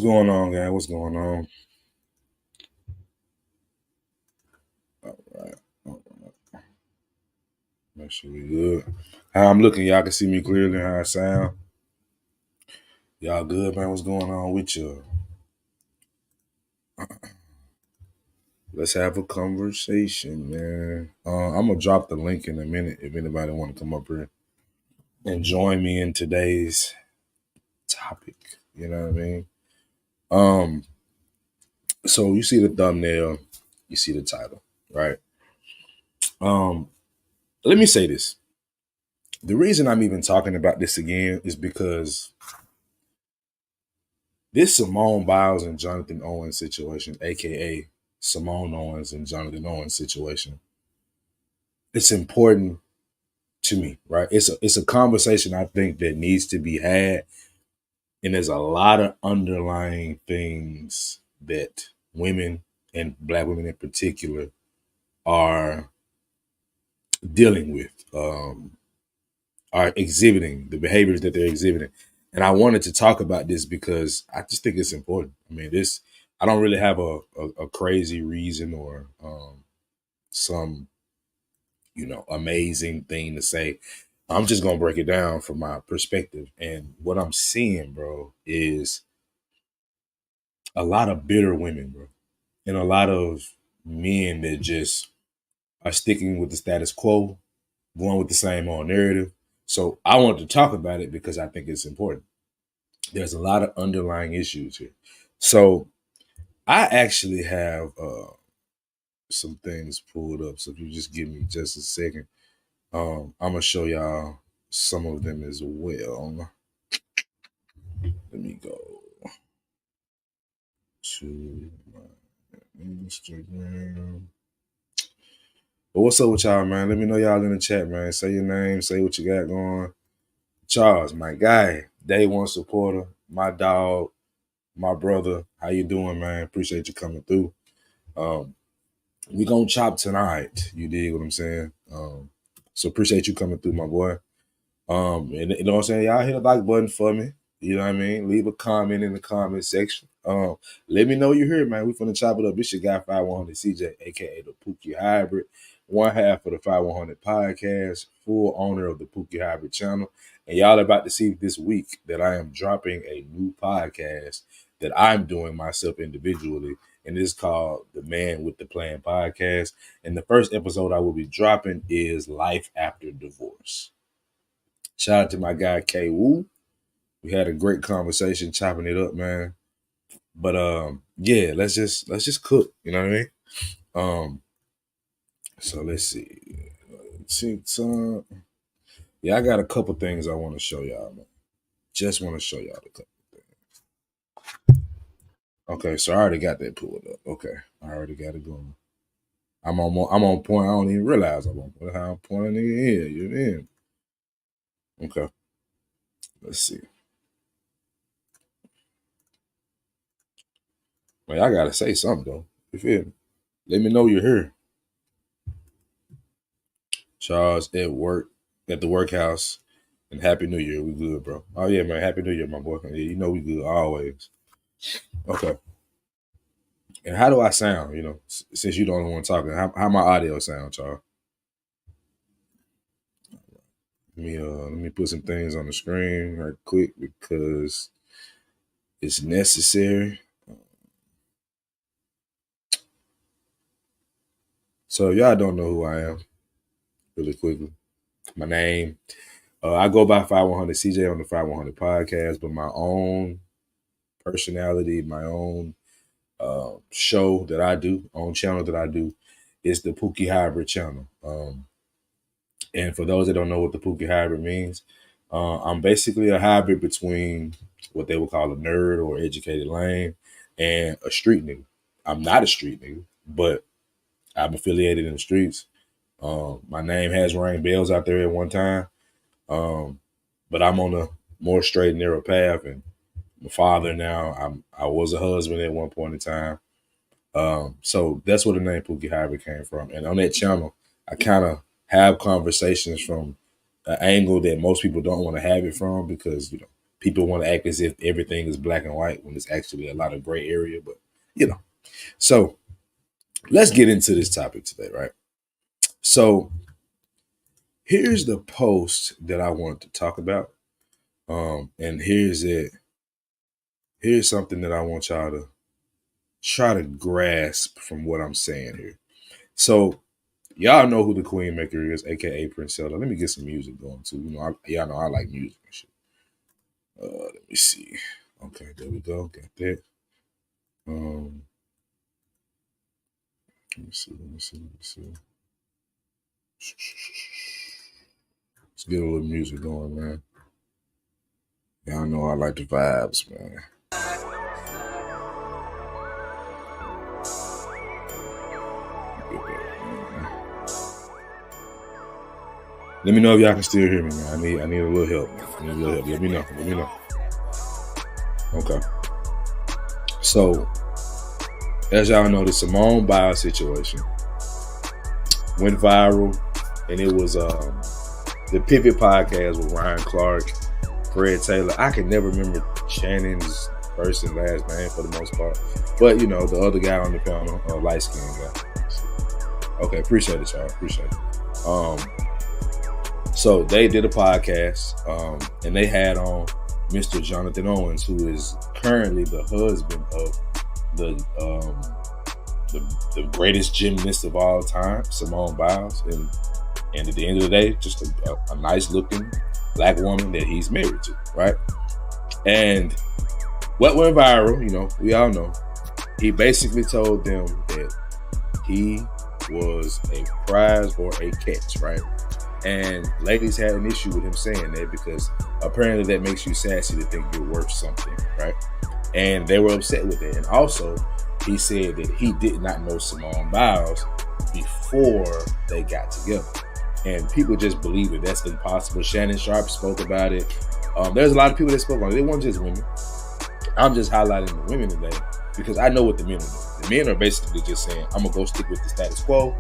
going on, guys? What's going on? All right. All right. Make sure we good. How I'm looking, y'all can see me clearly. How I sound. Y'all good, man? What's going on with you? Let's have a conversation, man. I'm gonna drop the link in a minute if anybody want to come up here and join me in today's topic. You know what I mean? Um, so you see the thumbnail, you see the title, right? Um, Let me say this. The reason I'm even talking about this again is because this Simone Biles and Jonathan Owens situation, aka Simone Owens and Jonathan Owens situation, it's important to me, right? It's a conversation I think that needs to be had, and there's a lot of underlying things that women and Black women in particular are dealing with, are exhibiting the behaviors that they're exhibiting. And I wanted to talk about this because I just think it's important. I mean, this I don't really have a crazy reason or some amazing thing to say. I'm just gonna break it down from my perspective. And what I'm seeing, bro, is a lot of bitter women, bro, and a lot of men that just are sticking with the status quo, going with the same old narrative. So I wanted to talk about it because I think it's important. There's a lot of underlying issues here. So I actually have some things pulled up. So if you just give me just a second, I'm gonna show y'all some of them as well. Let me go to my Instagram. But what's up with y'all, man? Let me know y'all in the chat, man. Say your name, say what you got going. Charles, my guy, day one supporter, my dog, my brother. How you doing, man? Appreciate you coming through. Um, we gonna chop tonight. You dig what I'm saying? So appreciate you coming through, my boy. And you know what I'm saying? Y'all hit the like button for me. You know what I mean? Leave a comment in the comment section. Let me know you're here, man. We finna chop it up. This your guy 5100 CJ, aka the Pookie Hybrid, one half of the 5100 podcast, full owner of the Pookie Hybrid channel. And y'all about to see this week that I am dropping a new podcast that I'm doing myself individually. And it's called the Man with the Plan podcast. And the first episode I will be dropping is Life After Divorce. Shout out to my guy K Woo. We had a great conversation chopping it up, man. But yeah, let's just cook. You know what I mean? So let's see. TikTok. Yeah, I got a couple things I want to show y'all, man. Just want to show y'all a couple things. Okay, so I already got that pulled up. Okay, I already got it going. I'm on point. I don't even realize I'm on point. How I'm pointing in here. You in? Okay. Let's see. Man, I gotta say something though. You feel me? Let me know you're here. Charles at work, at the workhouse, and Happy New Year. We good, bro. Oh yeah, man. Happy New Year, my boy. Yeah, you know we good always. Okay. And how do I sound? Since you don't want to talk, how my audio sound, Charles? Let me put some things on the screen right quick because it's necessary. So if y'all don't know who I am, really quickly, my name. I go by 5100 CJ on the 5100 podcast, but my own personality, my own show that I do, on channel that I do, is the Pookie Hybrid channel. And for those that don't know what the Pookie Hybrid means, I'm basically a hybrid between what they would call a nerd or educated lame and a street nigga. I'm not a street nigga, but I'm affiliated in the streets. My name has rang bells out there at one time, but I'm on a more straight and narrow path. And I'm a father now. I was a husband at one point in time. So that's where the name Pookie Hybrid came from. And on that channel, I kind of have conversations from an angle that most people don't want to have it from because, people want to act as if everything is black and white when it's actually a lot of gray area. But so let's get into this topic today, right? So here's the post that I wanted to talk about. And here's it. Here's something that I want y'all to try to grasp from what I'm saying here. So y'all know who the Queen Maker is, aka Princella. Let me get some music going too. Y'all know I like music and shit. Let me see. Okay, there we go. Got that. Let me see. Let's get a little music going, man. Y'all know I like the vibes, man. Let me know if y'all can still hear me, man. I need a little help. Let me know. Okay. So, as y'all know, the Simone Biles situation went viral, and it was the Pivot podcast with Ryan Clark, Fred Taylor. I can never remember Shannon's first and last name for the most part, but the other guy on the panel, light skinned guy. Okay, appreciate it, y'all. Appreciate it. So they did a podcast, and they had on Mr. Jonathan Owens, who is currently the husband of the greatest gymnast of all time, Simone Biles, and at the end of the day, just a nice looking black woman that he's married to, right? And what went viral, we all know, he basically told them that he was a prize or a catch, right? And ladies had an issue with him saying that because apparently that makes you sassy to think you're worth something, right? And they were upset with it. And also, he said that he did not know Simone Biles before they got together. And people just believe it. That's impossible. Shannon Sharp spoke about it. There's a lot of people that spoke on it. They weren't just women. I'm just highlighting the women today because I know what the men are doing. The men are basically just saying, I'm going to go stick with the status quo.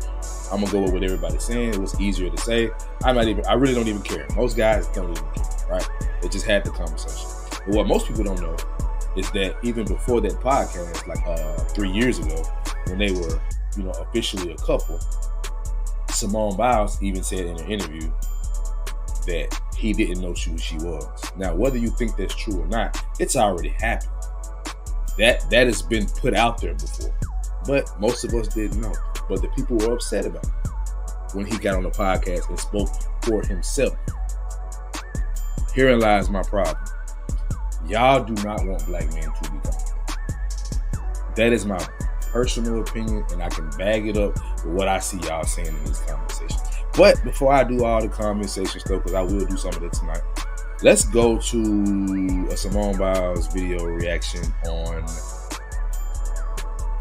I'm going to go with what everybody's saying. It was easier to say. I really don't even care. Most guys don't even care, right? They just had the conversation. But what most people don't know is that even before that podcast, like 3 years ago, when they were, officially a couple, Simone Biles even said in an interview that he didn't know who she was. Now, whether you think that's true or not, it's already happened. That has been put out there before. But most of us didn't know. But the people were upset about it when he got on the podcast and spoke for himself. Herein lies my problem. Y'all do not want black men to be confident. That is my personal opinion, and I can bag it up with what I see y'all saying in these conversations. But before I do all the conversation stuff, because I will do some of that tonight, let's go to a Simone Biles video reaction on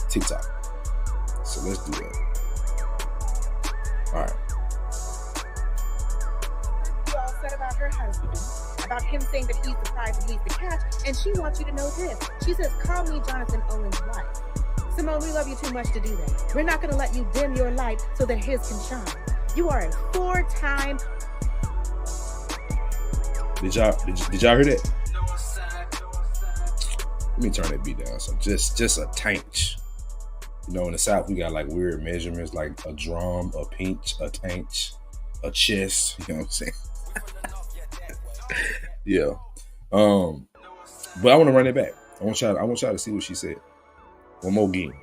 TikTok. So let's do that. All right. You all said about her husband, about him saying that he's the prize and he's the catch, and she wants you to know this. She says, call me Jonathan Owens' wife. Simone, we love you too much to do that. We're not going to let you dim your light so that his can shine. You are a 4-time. Did y'all hear that? Let me turn that beat down. So just a tanch. In the South, we got like weird measurements, like a drum, a pinch, a tanch, a chest. You know what I'm saying? Yeah. But I want to run it back. I want y'all to see what she said. One more game.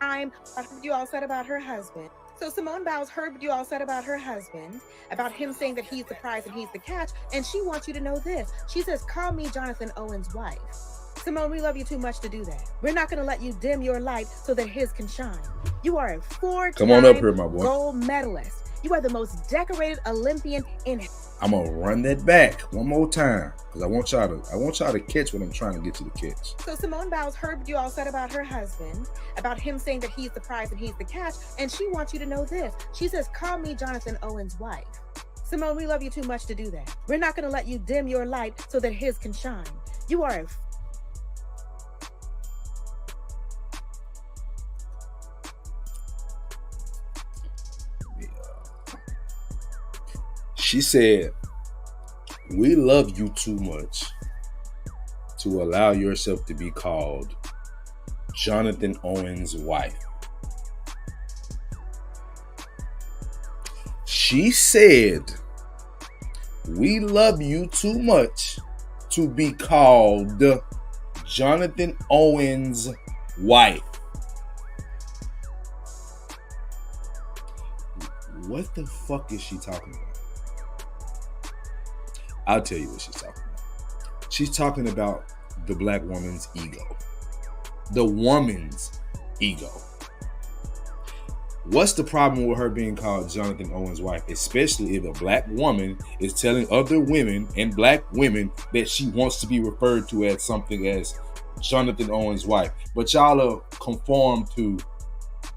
I heard you all said about her husband. So Simone Biles heard what you all said about her husband, about him saying that he's the prize and he's the catch, and she wants you to know this. She says, call me Jonathan Owens' wife. Simone, we love you too much to do that. We're not going to let you dim your light so that his can shine. You are a 4-time Come on up here, my boy. Gold medalist. You are the most decorated Olympian in. I'm gonna run that back one more time because I want y'all to catch what I'm trying to get you to catch. So Simone Biles heard what you all said about her husband, about him saying that he's the prize and he's the catch, and she wants you to know this. She says, call me Jonathan Owens' wife. Simone, we love you too much to do that. We're not going to let you dim your light so that his can shine. You are a. She said, We love you too much to allow yourself to be called Jonathan Owens' wife. She said, we love you too much to be called Jonathan Owens' wife. What the fuck is she talking about? I'll tell you what she's talking about. She's talking about the black woman's ego. The woman's ego. What's the problem with her being called Jonathan Owens' wife? Especially if a black woman is telling other women and black women that she wants to be referred to as something as Jonathan Owens' wife. But y'all are conform to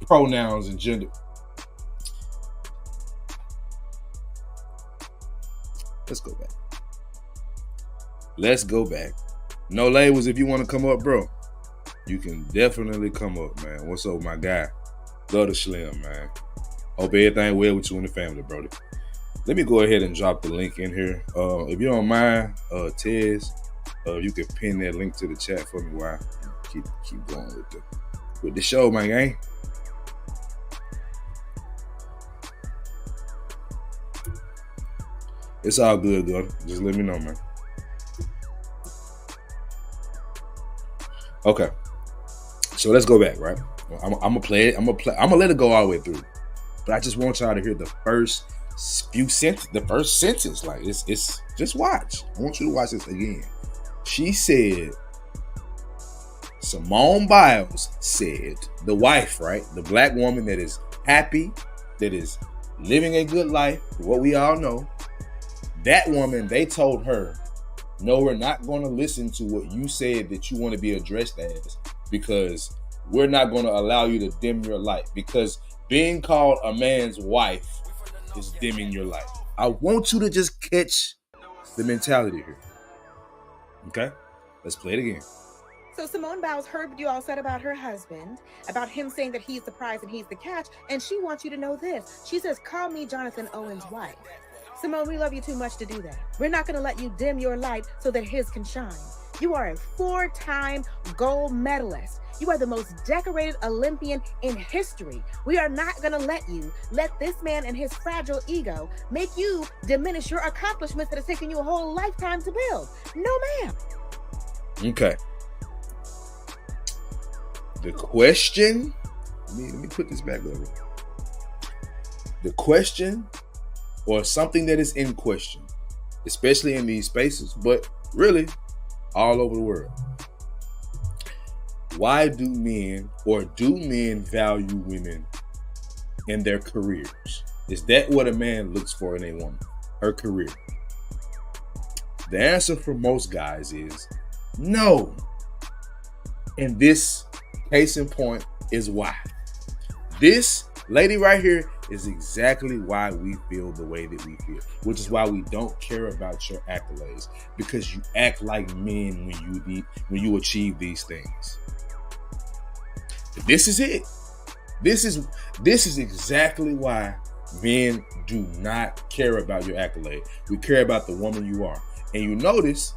pronouns and gender. Let's go back. Let's go back. No labels if you want to come up, bro. You can definitely come up, man. What's up, my guy? Love the Slim, man. Hope everything well with you and the family, brother. Let me go ahead and drop the link in here. If you don't mind, Tez, you can pin that link to the chat for me while I keep going with the show, my gang. It's all good, girl. Just let me know, man. Okay. So let's go back, right? I'm gonna play it. I'm gonna let it go all the way through. But I just want y'all to hear the first few sentences, the first sentence. Like it's just watch. I want you to watch this again. She said, Simone Biles said, the wife, right? The black woman that is happy, that is living a good life, what we all know. That woman, they told her, no, we're not going to listen to what you said that you want to be addressed as, because we're not going to allow you to dim your light, because being called a man's wife is dimming your light. I want you to just catch the mentality here. Okay? Let's play it again. So Simone Biles heard what you all said about her husband, about him saying that he's the prize and he's the catch, and she wants you to know this. She says, call me Jonathan Owens' wife. Simone, we love you too much to do that. We're not going to let you dim your light so that his can shine. You are a 4-time gold medalist. You are the most decorated Olympian in history. We are not going to let this man and his fragile ego make you diminish your accomplishments that has taken you a whole lifetime to build. No, ma'am. Okay. The question, let me put this back over. The question, or something that is in question, especially in these spaces, but really all over the world. Why do men value women in their careers? Is that what a man looks for in a woman? Her career? The answer for most guys is no. And this case in point is why. This lady right here is exactly why we feel the way that we feel, which is why we don't care about your accolades, because you act like men when you achieve these things. This is it. This is exactly why men do not care about your accolade. We care about the woman you are. And you notice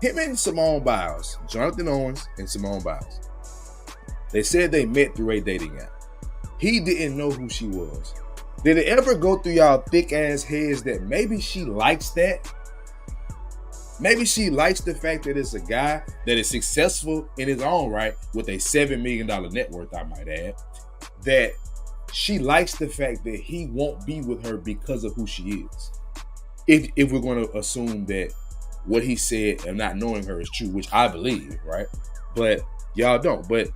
him and Simone Biles, Jonathan Owens and Simone Biles, they said they met through a dating app. He didn't know who she was. Did it ever go through y'all thick ass heads that maybe she likes that? Maybe she likes the fact that it's a guy that is successful in his own right with a $7 million net worth, I might add, that she likes the fact that he won't be with her because of who she is. If we're going to assume that what he said and not knowing her is true, which I believe, right? But y'all don't. But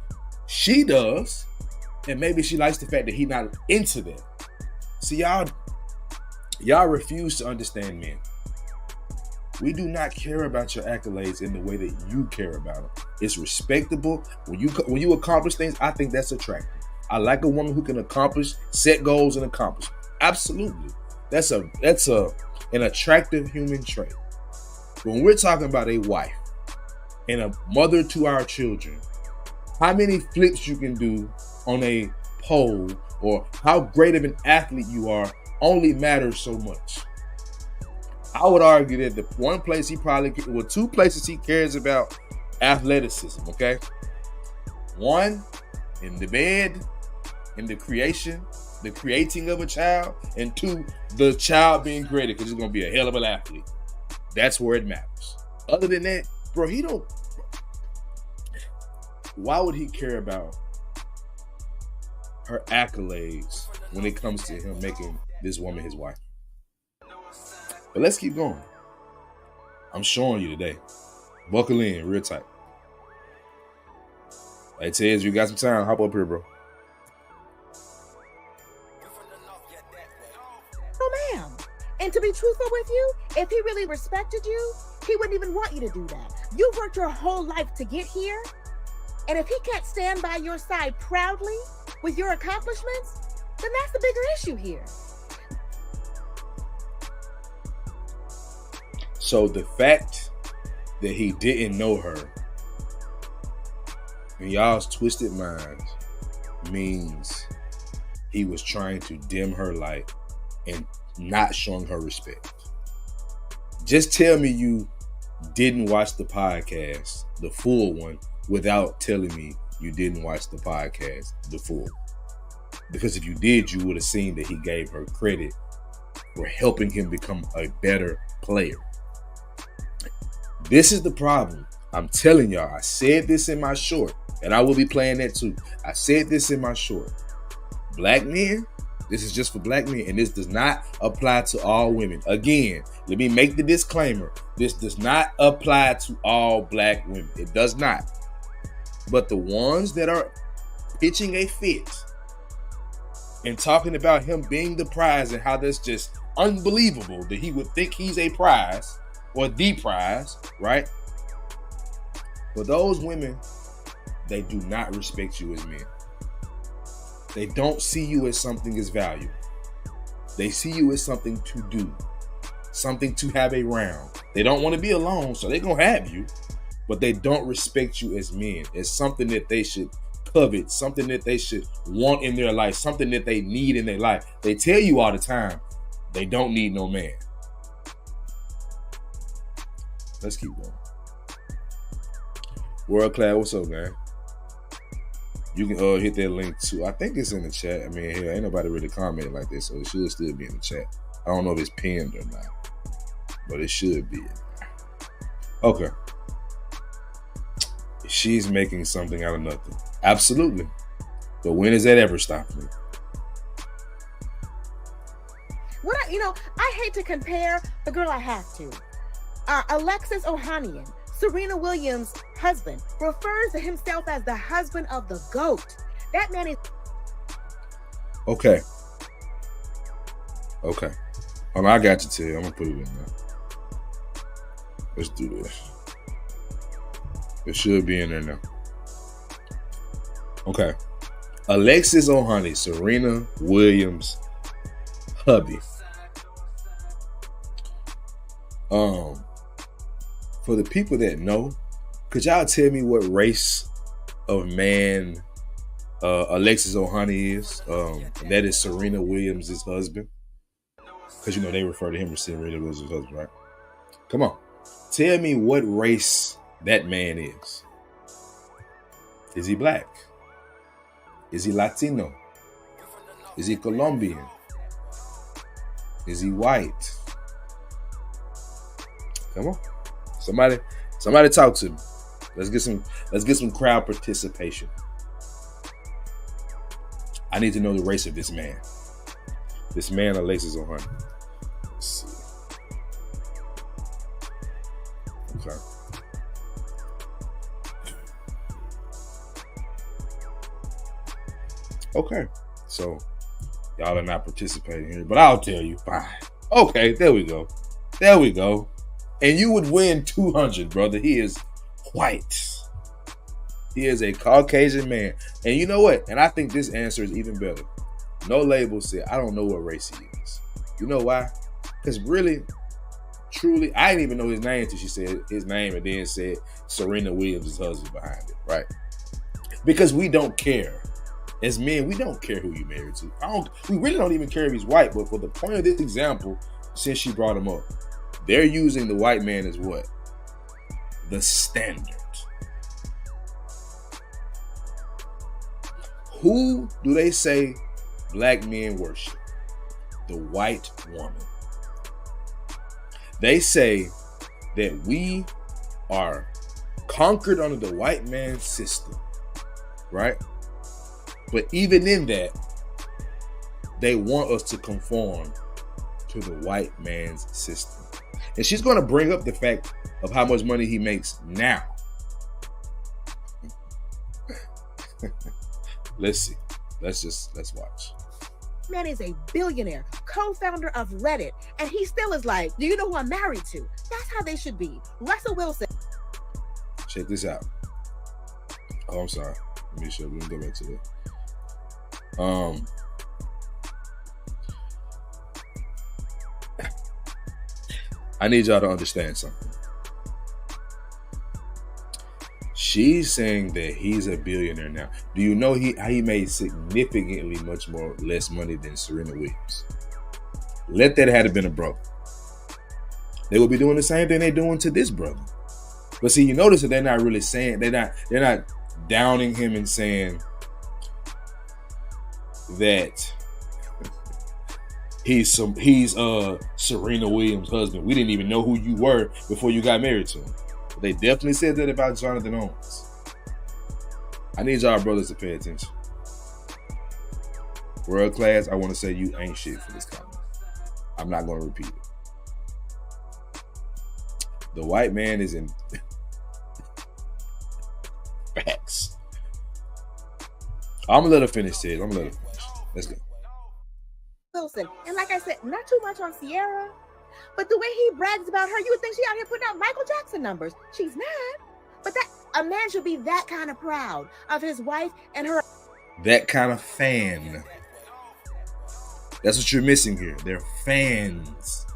she does. And maybe she likes the fact that he's not into that. See, y'all refuse to understand men. We do not care about your accolades in the way that you care about them. It's respectable. When you accomplish things, I think that's attractive. I like a woman who can accomplish, set goals and accomplish. Absolutely. That's an attractive human trait. When we're talking about a wife and a mother to our children, how many flips you can do on a pole or how great of an athlete you are only matters so much. I would argue that the one place he probably, well, two places he cares about athleticism, okay? One, in the bed, in the creating of a child, and two, the child being created, because he's going to be a hell of an athlete. That's where it matters. Other than that, bro, he don't. Why would he care about her accolades when it comes to him making this woman his wife? But let's keep going. I'm showing you today. Buckle in real tight. Hey, Tez, you got some time? Hop up here, bro. Oh, ma'am. And to be truthful with you, if he really respected you, he wouldn't even want you to do that. You've worked your whole life to get here. And if he can't stand by your side proudly with your accomplishments, then that's the bigger issue here. So the fact that he didn't know her in y'all's twisted minds means he was trying to dim her light and not showing her respect. Just tell me you didn't watch the podcast, the full one, without telling me you didn't watch the podcast, the full. Because if you did, you would have seen that he gave her credit for helping him become a better player. This is the problem. I'm telling y'all, I said this in my short, and I will be playing that too. I said this in my short. Black men, this is just for black men, and this does not apply to all women. Again, let me make the disclaimer. This does not apply to all black women. It does not. But the ones that are pitching a fit and talking about him being the prize and how that's just unbelievable that he would think he's a prize or the prize, right? For those women, they do not respect you as men. They don't see you as something as valuable. They see you as something to do, something to have around. They don't want to be alone, so they're going to have you, but they don't respect you as men, as something that they should covet, something that they should want in their life, something that they need in their life. They tell you all the time, they don't need no man. Let's keep going. World Class, what's up, man? You can hit that link too. I think it's in the chat. I mean, hell, ain't nobody really commented like this, so it should still be in the chat. I don't know if it's pinned or not, but it should be. Okay. She's making something out of nothing. Absolutely. But when is that ever stopping? I hate to compare, but girl, I have to. Alexis Ohanian, Serena Williams' husband, refers to himself as the husband of the GOAT. That man is... Okay. Hold on, I got you, Ted. I'm going to put it in there. Let's do this. It should be in there now. Okay. Alexis Ohanian, Serena Williams' hubby. For the people that know, could y'all tell me what race of man Alexis Ohanian is? And that is Serena Williams' husband. Because, they refer to him as Serena Williams' husband, right? Come on. Tell me what race that man is. Is he black? Is he Latino? Is he Colombian? Is he white? Come on. Somebody talk to me. Let's get some crowd participation. I need to know the race of this man. This man, Alexis Ohanian. Let's see. Okay. Okay. So y'all are not participating here, but I'll tell you. Fine. Okay, there we go. And you would win 200, brother. He is white. He is a Caucasian man. And you know what? And I think this answer is even better. No Label said, I don't know what race he is. You know why? Because really, truly, I didn't even know his name until she said his name and then said Serena Williams' husband behind it, right? Because we don't care. As men, we don't care who you're married to. We really don't even care if he's white. But for the point of this example, since she brought him up, they're using the white man as what? The standard. Who do they say black men worship? The white woman. They say that we are conquered under the white man's system, right? But even in that, they want us to conform to the white man's system. And she's going to bring up the fact of how much money he makes now. Let's see. Let's watch. Man is a billionaire, co-founder of Reddit, and he still is like, do you know who I'm married to? That's how they should be. Russell Wilson. Check this out. Oh, I'm sorry. Let me show you. Let me go back to that. I need y'all to understand something. She's saying that he's a billionaire now. Do you know he made significantly much less money than Serena Williams? Let that have been a brother. They would be doing the same thing they're doing to this brother. But see, you notice that they're not really saying, they're not downing him and saying that he's Serena Williams' husband. We didn't even know who you were before you got married to him. But they definitely said that about Jonathan Owens. I need y'all brothers to pay attention. World class, I want to say you ain't shit for this comment. I'm not going to repeat it. The white man is in facts. I'm going to let her finish, Sid. I'm going to let her finish. Let's go. Wilson. And like I said, not too much on Sierra, but the way he brags about her, you would think she out here putting out Michael Jackson numbers. She's not. But that a man should be that kind of proud of his wife and her. That kind of fan. That's what you're missing here. They're fans.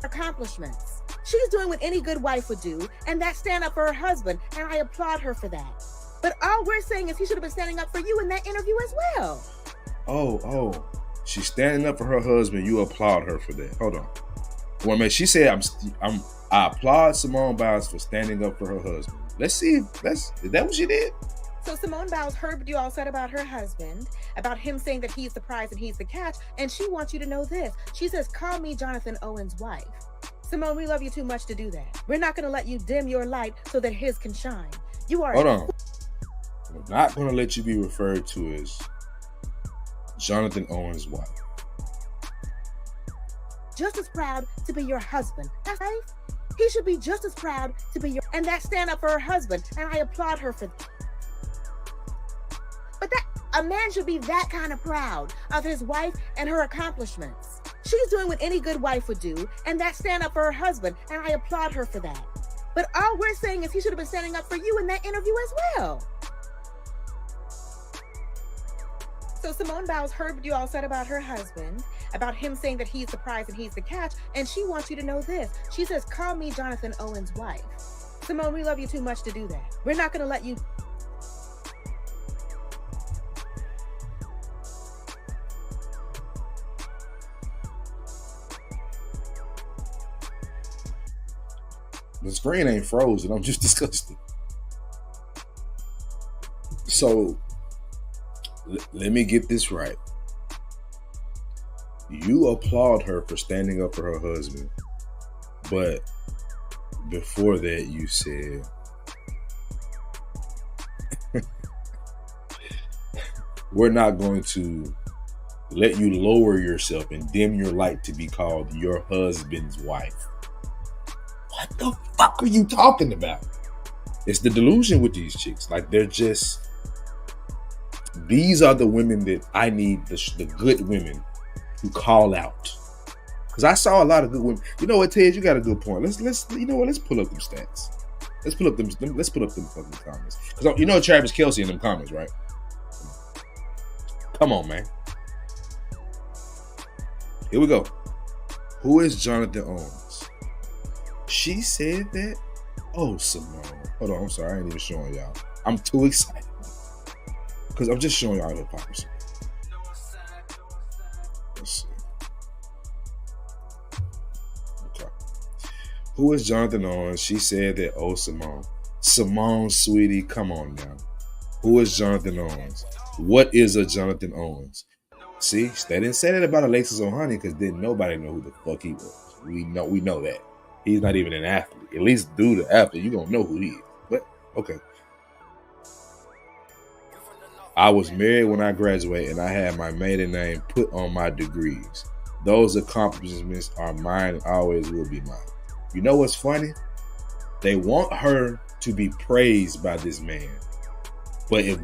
Accomplishments. She's doing what any good wife would do, and that's stand up for her husband, and I applaud her for that. But all we're saying is he should have been standing up for you in that interview as well. Oh. She's standing up for her husband. You applaud her for that. Hold on. Well, man, she said, I applaud Simone Biles for standing up for her husband. Let's see. Is that what she did? So Simone Biles heard what you all said about her husband, about him saying that he's the prize and he's the catch, and she wants you to know this. She says, call me Jonathan Owens' wife. Simone, we love you too much to do that. We're not going to let you dim your light so that his can shine. You are. Hold on. We're not going to let you be referred to as Jonathan Owens' wife. Just as proud to be your husband. That's right. He should be just as proud to be your, and that stand up for her husband, and I applaud her for that. But that a man should be that kind of proud of his wife and her accomplishments. She's doing what any good wife would do, and that stand up for her husband, and I applaud her for that. But all we're saying is he should have been standing up for you in that interview as well. So Simone Biles heard what you all said about her husband, about him saying that he's the prize and he's the catch, and she wants you to know this. She says, call me Jonathan Owens' wife. Simone, we love you too much to do that. We're not going to let you. The screen ain't frozen. I'm just disgusted. So, let me get this right. You applaud her for standing up for her husband, but before that you said we're not going to let you lower yourself and dim your light to be called your husband's wife. What the fuck are you talking about? It's the delusion with these chicks. Like, they're just, these are the women that I need, the good women who call out. Because I saw a lot of good women. You know what, Ted? You got a good point. Let's you know what? Let's pull up them stats. Let's pull up them fucking comments. Because you know Travis Kelce in them comments, right? Come on, man. Here we go. Who is Jonathan Owens? She said that. Oh, Simone. Hold on, I'm sorry. I ain't even showing y'all. I'm too excited. Because I'm just showing y'all the hypocrisy. Let's see. Okay. Who is Jonathan Owens? She said that, oh, Simone. Simone, sweetie, come on now. Who is Jonathan Owens? What is a Jonathan Owens? See, they didn't say that about Alexis Ohanian because didn't nobody know who the fuck he was. We know that. He's not even an athlete. At least do the athlete, you gonna know who he is. But, okay. I was married when I graduated and I had my maiden name put on my degrees. Those accomplishments are mine and always will be mine. You know what's funny? They want her to be praised by this man. But if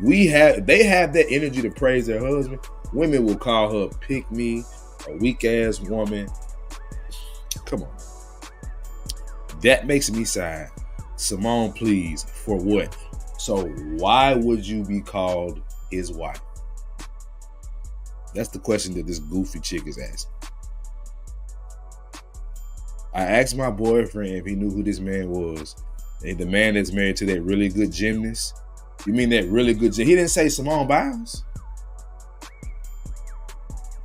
they have that energy to praise their husband, women will call her a pick-me, a weak-ass woman. Come on. That makes me sad. Simone, please, for what? So why would you be called his wife? That's the question that this goofy chick is asking. I asked my boyfriend if he knew who this man was. And the man that's married to that really good gymnast. You mean that really good gymnast? He didn't say Simone Biles.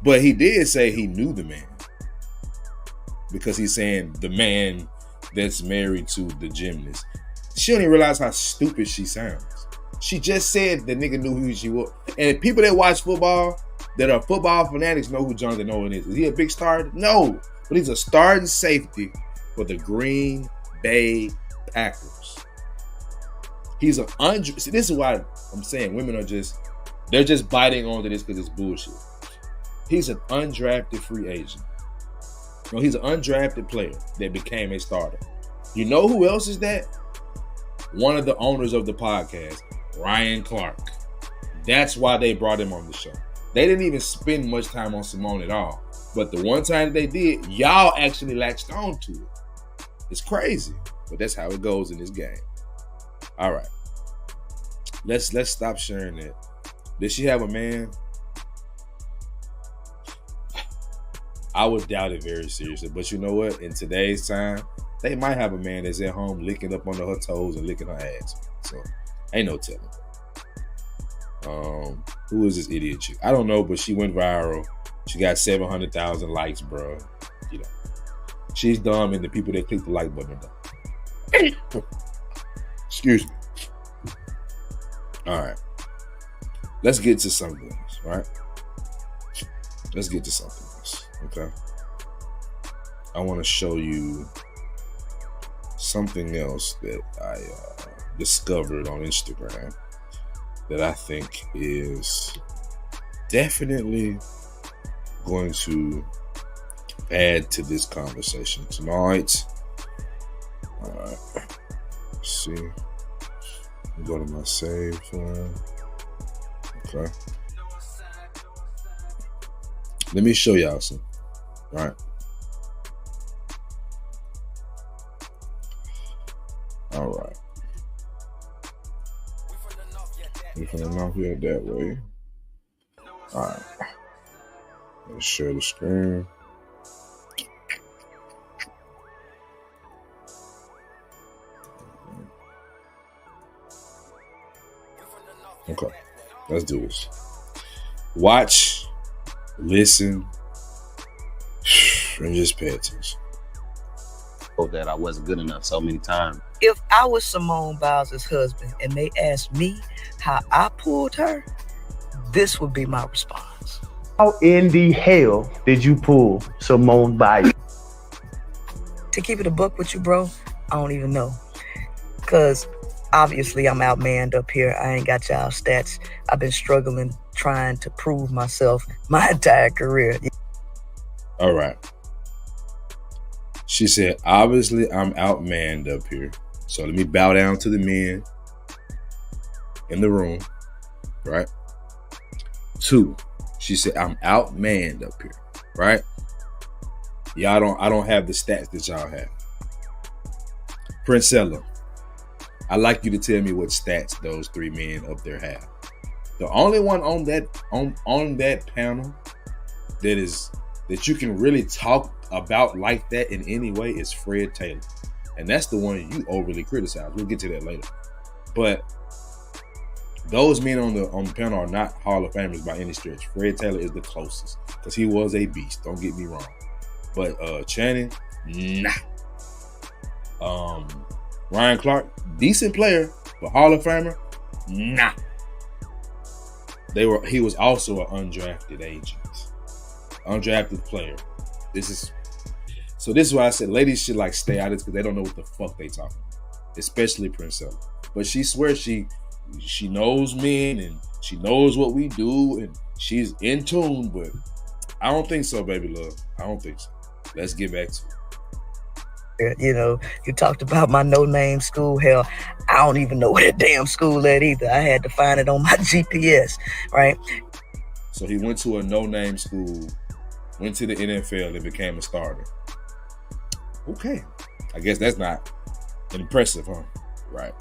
But he did say he knew the man. Because he's saying the man that's married to the gymnast. She don't even realize how stupid she sounds. She just said the nigga knew who she was. And people that watch football, that are football fanatics, know who Jonathan Owens is. Is he a big star? No. But he's a starting safety for the Green Bay Packers. He's an see, this is why I'm saying women are they're just biting onto this because it's bullshit. He's an undrafted free agent. No, he's an undrafted player that became a starter. You know who else is that? One of the owners of the podcast, Ryan Clark. That's why they brought him on the show. They didn't even spend much time on Simone at all. But the one time that they did, y'all actually latched on to it. It's crazy. But that's how it goes in this game. All right. Let's stop sharing that. Did she have a man? I would doubt it very seriously. But you know what? In today's time, they might have a man that's at home licking up under her toes and licking her ass. So, ain't no telling. Who is this idiot chick? I don't know, but she went viral. She got 700,000 likes, bro. You know, she's dumb, and the people that click the like button are dumb. Excuse me. All right. Let's get to something else, right? Let's get to something else, okay? I want to show you something else that I discovered on Instagram that I think is definitely going to add to this conversation tonight. All right. Let's see. Go to my save file. Okay. Let me show y'all something. All right. All right. We're gonna knock it that way. All right. Let's share the screen. Okay, let's do this. Watch, listen, and just pay attention. That I wasn't good enough so many times. If I was Simone Biles' husband and they asked me how I pulled her, this would be my response. How in the hell did you pull Simone Biles? To keep it a buck with you, bro, I don't even know. Because obviously I'm outmanned up here. I ain't got y'all stats. I've been struggling, trying to prove myself my entire career. All right. She said, obviously I'm outmanned up here. So let me bow down to the men in the room, right? 2, she said, I'm outmanned up here, right? I don't have the stats that y'all have. Princella, I'd like you to tell me what stats those 3 men up there have. The only one on that panel that you can really talk about like that in any way is Fred Taylor. And that's the one you overly criticize. We'll get to that later. But those men on the panel are not Hall of Famers by any stretch. Fred Taylor is the closest because he was a beast. Don't get me wrong. But Channing, nah. Ryan Clark, decent player, but Hall of Famer, nah. He was also an undrafted agent, undrafted player. This is why I said ladies should like stay out of this because they don't know what the fuck they talking about, especially Princella. But she swears she knows men and she knows what we do and she's in tune, but I don't think so, baby love. I don't think so. Let's get back to it. You know, you talked about my no-name school. Hell, I don't even know where that damn school at either. I had to find it on my GPS, right? So he went to a no-name school, went to the NFL and became a starter. Okay. I guess that's not impressive, huh? Right.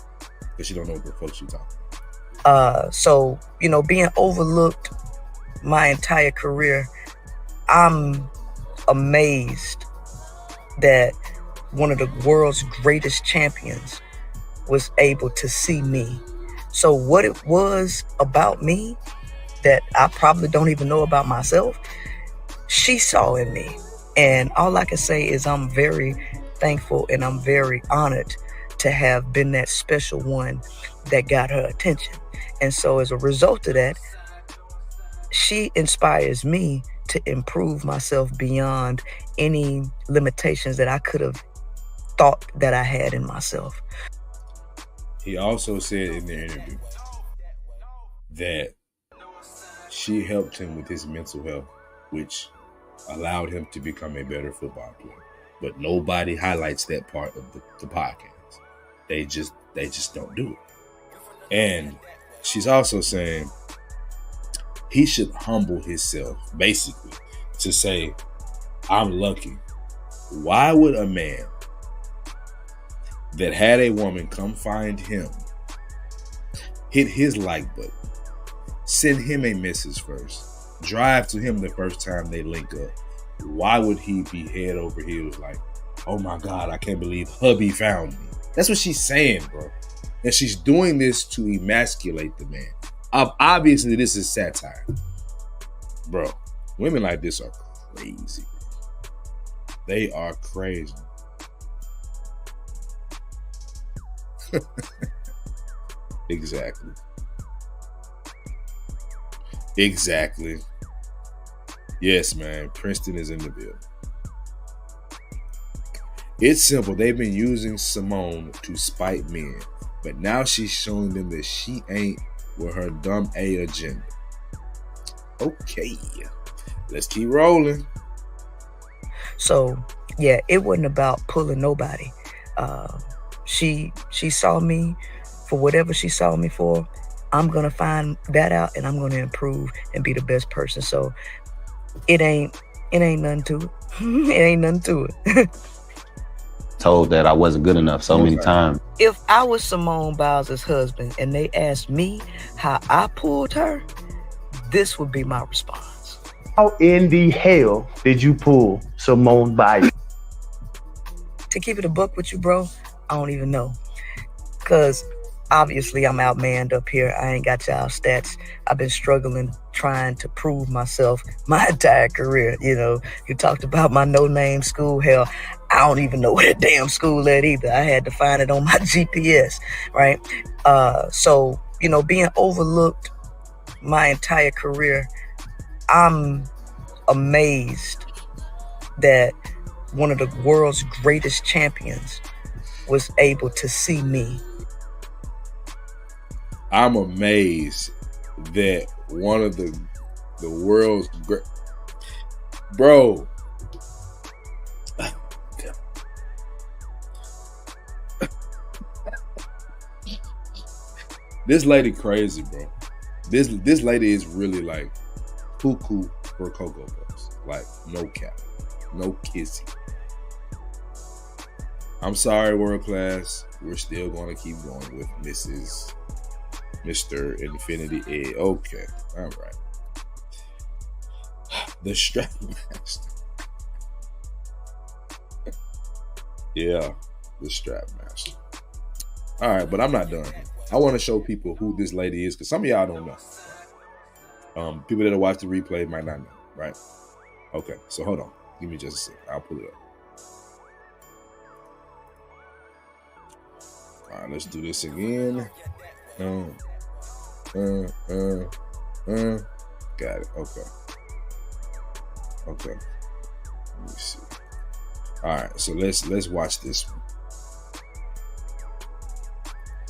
Because you don't know what the fuck she talking about. So, you know, being overlooked my entire career, I'm amazed that one of the world's greatest champions was able to see me. So what it was about me that I probably don't even know about myself, she saw in me. And all I can say is I'm very thankful and I'm very honored to have been that special one that got her attention. And so as a result of that, she inspires me to improve myself beyond any limitations that I could have thought that I had in myself. He also said in the interview that she helped him with his mental health, which allowed him to become a better football player. But nobody highlights that part of the podcast. They just don't do it. And she's also saying he should humble himself, basically, to say, I'm lucky. Why would a man that had a woman come find him, hit his like button, send him a message first, drive to him the first time they link up, why would he be head over heels like, oh my God, I can't believe hubby found me? That's what she's saying, bro. And she's doing this to emasculate the man. Obviously, this is satire. Bro, women like this are crazy. They are crazy. Exactly. Yes, man. Princeton is in the building. It's simple. They've been using Simone to spite men, but now she's showing them that she ain't with her dumb A agenda. Okay, let's keep rolling. So yeah, it wasn't about pulling nobody. She saw me for whatever she saw me for. I'm gonna find that out and I'm gonna improve and be the best person. So it ain't nothing to it. It ain't nothing to it. Told that I wasn't good enough so many times. If I was Simone Biles' husband and they asked me how I pulled her, this would be my response. How in the hell did you pull Simone Biles? To keep it a buck with you, bro, I don't even know. Because obviously I'm outmanned up here. I ain't got y'all stats. I've been struggling, trying to prove myself my entire career. You know, you talked about my no-name school. Hell, I don't even know where that damn school at either. I had to find it on my GPS, right? So, you know, being overlooked my entire career, I'm amazed that one of the world's greatest champions was able to see me. I'm amazed that one of the world's great, bro. This lady crazy, bro. This lady is really like cuckoo for Cocoa Puffs. Like no cap, no kissy. I'm sorry, world class. We're still going to keep going with Mr. Infinity Egg. Okay, all right. The Strap Master. Yeah, the Strap Master. All right, but I'm not done. I want to show people who this lady is because some of y'all don't know. People that watch the replay might not know, right? Okay, so hold on. Give me just a second. I'll pull it up. All right, let's do this again. Got it. Okay. Let me see. All right, so let's watch this one.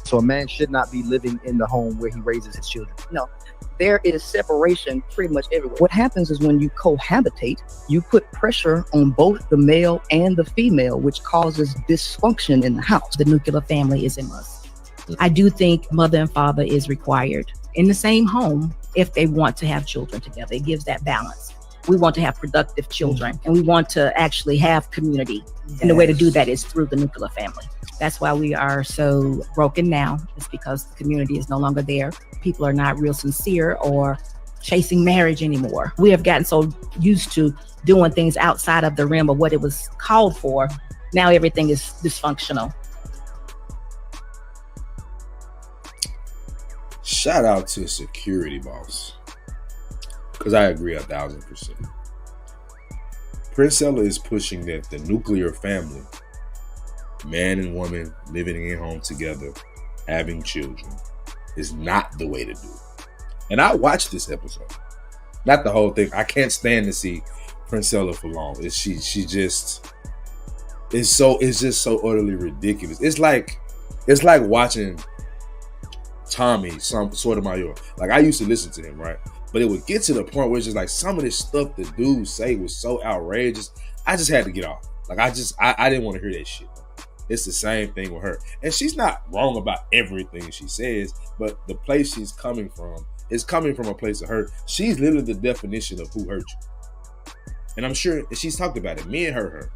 So a man should not be living in the home where he raises his children. No, there is separation pretty much everywhere. What happens is when you cohabitate, you put pressure on both the male and the female, which causes dysfunction in the house. The nuclear family is a must. I do think mother and father is required in the same home if they want to have children together. It gives that balance. We want to have productive children, and we want to actually have community. Yes. And the way to do that is through the nuclear family. That's why we are so broken now. It's because the community is no longer there. People are not real sincere or chasing marriage anymore. We have gotten so used to doing things outside of the realm of what it was called for. Now everything is dysfunctional. Shout out to Security Boss. Because I agree 1,000%. Princella is pushing that the nuclear family, man and woman living in home together, having children, is not the way to do it. And I watched this episode. Not the whole thing. I can't stand to see Princella for long. It's just so utterly ridiculous. It's like watching Tommy, some sort of Mayor. Like, I used to listen to him, right? But it would get to the point where it's just like some of this stuff the dudes say was so outrageous. I just had to get off. Like, I didn't want to hear that shit. It's the same thing with her. And she's not wrong about everything she says, but the place she's coming from is coming from a place of hurt. She's literally the definition of who hurt you. And I'm sure she's talked about it. Men hurt her.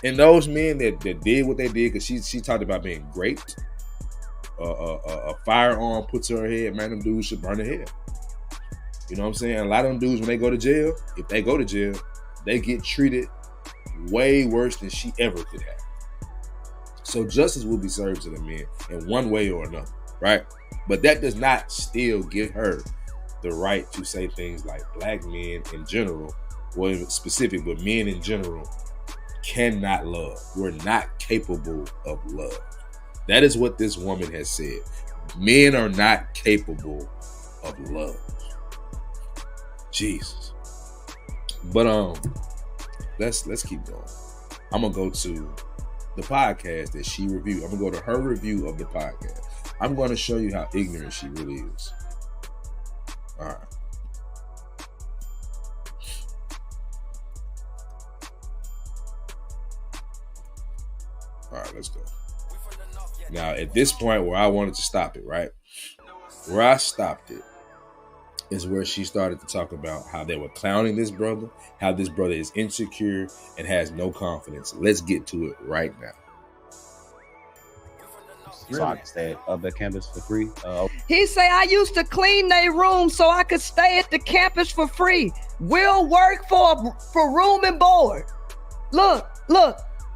And those men that did what they did, because she talked about being raped, a firearm put to her head, man, them dudes should burn their head. You know what I'm saying? A lot of them dudes, when they go to jail, if they go to jail, they get treated way worse than she ever could have. So justice will be served to the men in one way or another, right? But that does not still give her the right to say things like black men in general, well, specific, but men in general cannot love. We're not capable of love. That is what this woman has said. Men are not capable of love. Jesus. But let's keep going. I'm gonna go to the podcast that she reviewed. I'm gonna go to her review of the podcast. I'm gonna show you how ignorant she really is. All right. All right, let's go. Now, at this point where I wanted to stop it, right? Where I stopped it is where she started to talk about how they were clowning this brother, how this brother is insecure and has no confidence. Let's get to it right now. So I can stay at the campus for free. He say, I used to clean their room so I could stay at the campus for free. We'll work for room and board. Look,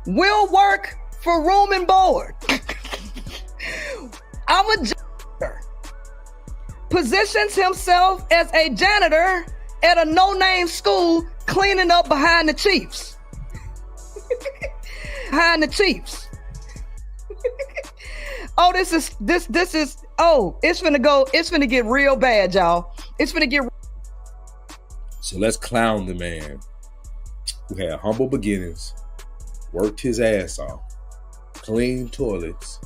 we'll work for room and board. I'm a janitor. Positions himself as a janitor at a no-name school, cleaning up behind the Chiefs. Behind the Chiefs. Oh, it's finna get real bad, y'all. It's finna get. So let's clown the man who had humble beginnings, worked his ass off, cleaned toilets,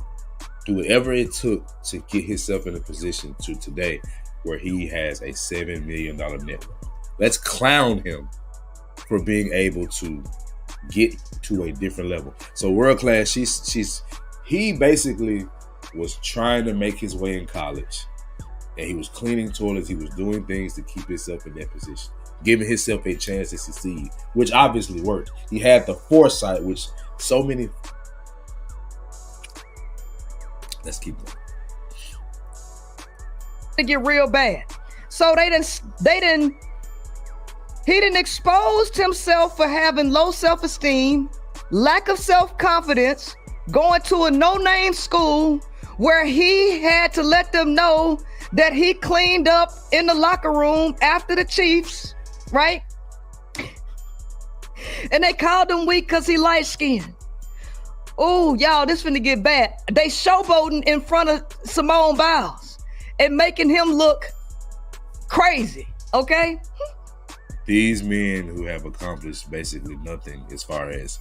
do whatever it took to get himself in a position to today where he has a $7 million net worth. Let's clown him for being able to get to a different level. So world class, he basically was trying to make his way in college, and he was cleaning toilets. He was doing things to keep himself in that position, giving himself a chance to succeed, which obviously worked. He had the foresight, which so many. Let's keep going. To get real bad. So he didn't expose himself for having low self-esteem, lack of self-confidence, going to a no-name school where he had to let them know that he cleaned up in the locker room after the Chiefs, right? And they called him weak because he light-skinned. Oh, y'all, this finna get bad. They showboating in front of Simone Biles and making him look crazy, okay? These men who have accomplished basically nothing as far as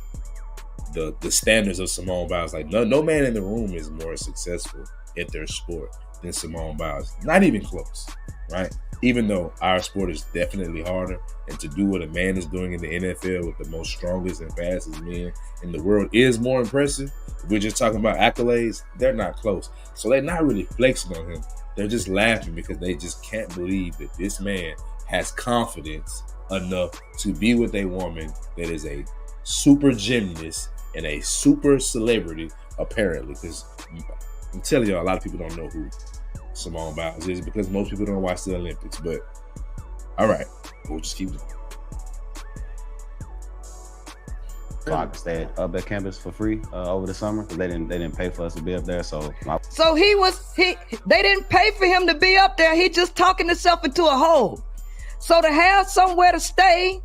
the standards of Simone Biles, like no man in the room is more successful at their sport than Simone Biles. Not even close, right? Even though our sport is definitely harder, and to do what a man is doing in the NFL with the most strongest and fastest men in the world is more impressive. If we're just talking about accolades, they're not close. So they're not really flexing on him. They're just laughing because they just can't believe that this man has confidence enough to be with a woman that is a super gymnast and a super celebrity, apparently. Because I'm telling y'all, a lot of people don't know who Simone Biles is because most people don't watch the Olympics. But all right, we'll just keep going. So I could stay up at campus for free over the summer because they didn't pay for us to be up there. So they didn't pay for him to be up there. He just talking himself into a hole. So to have somewhere to stay,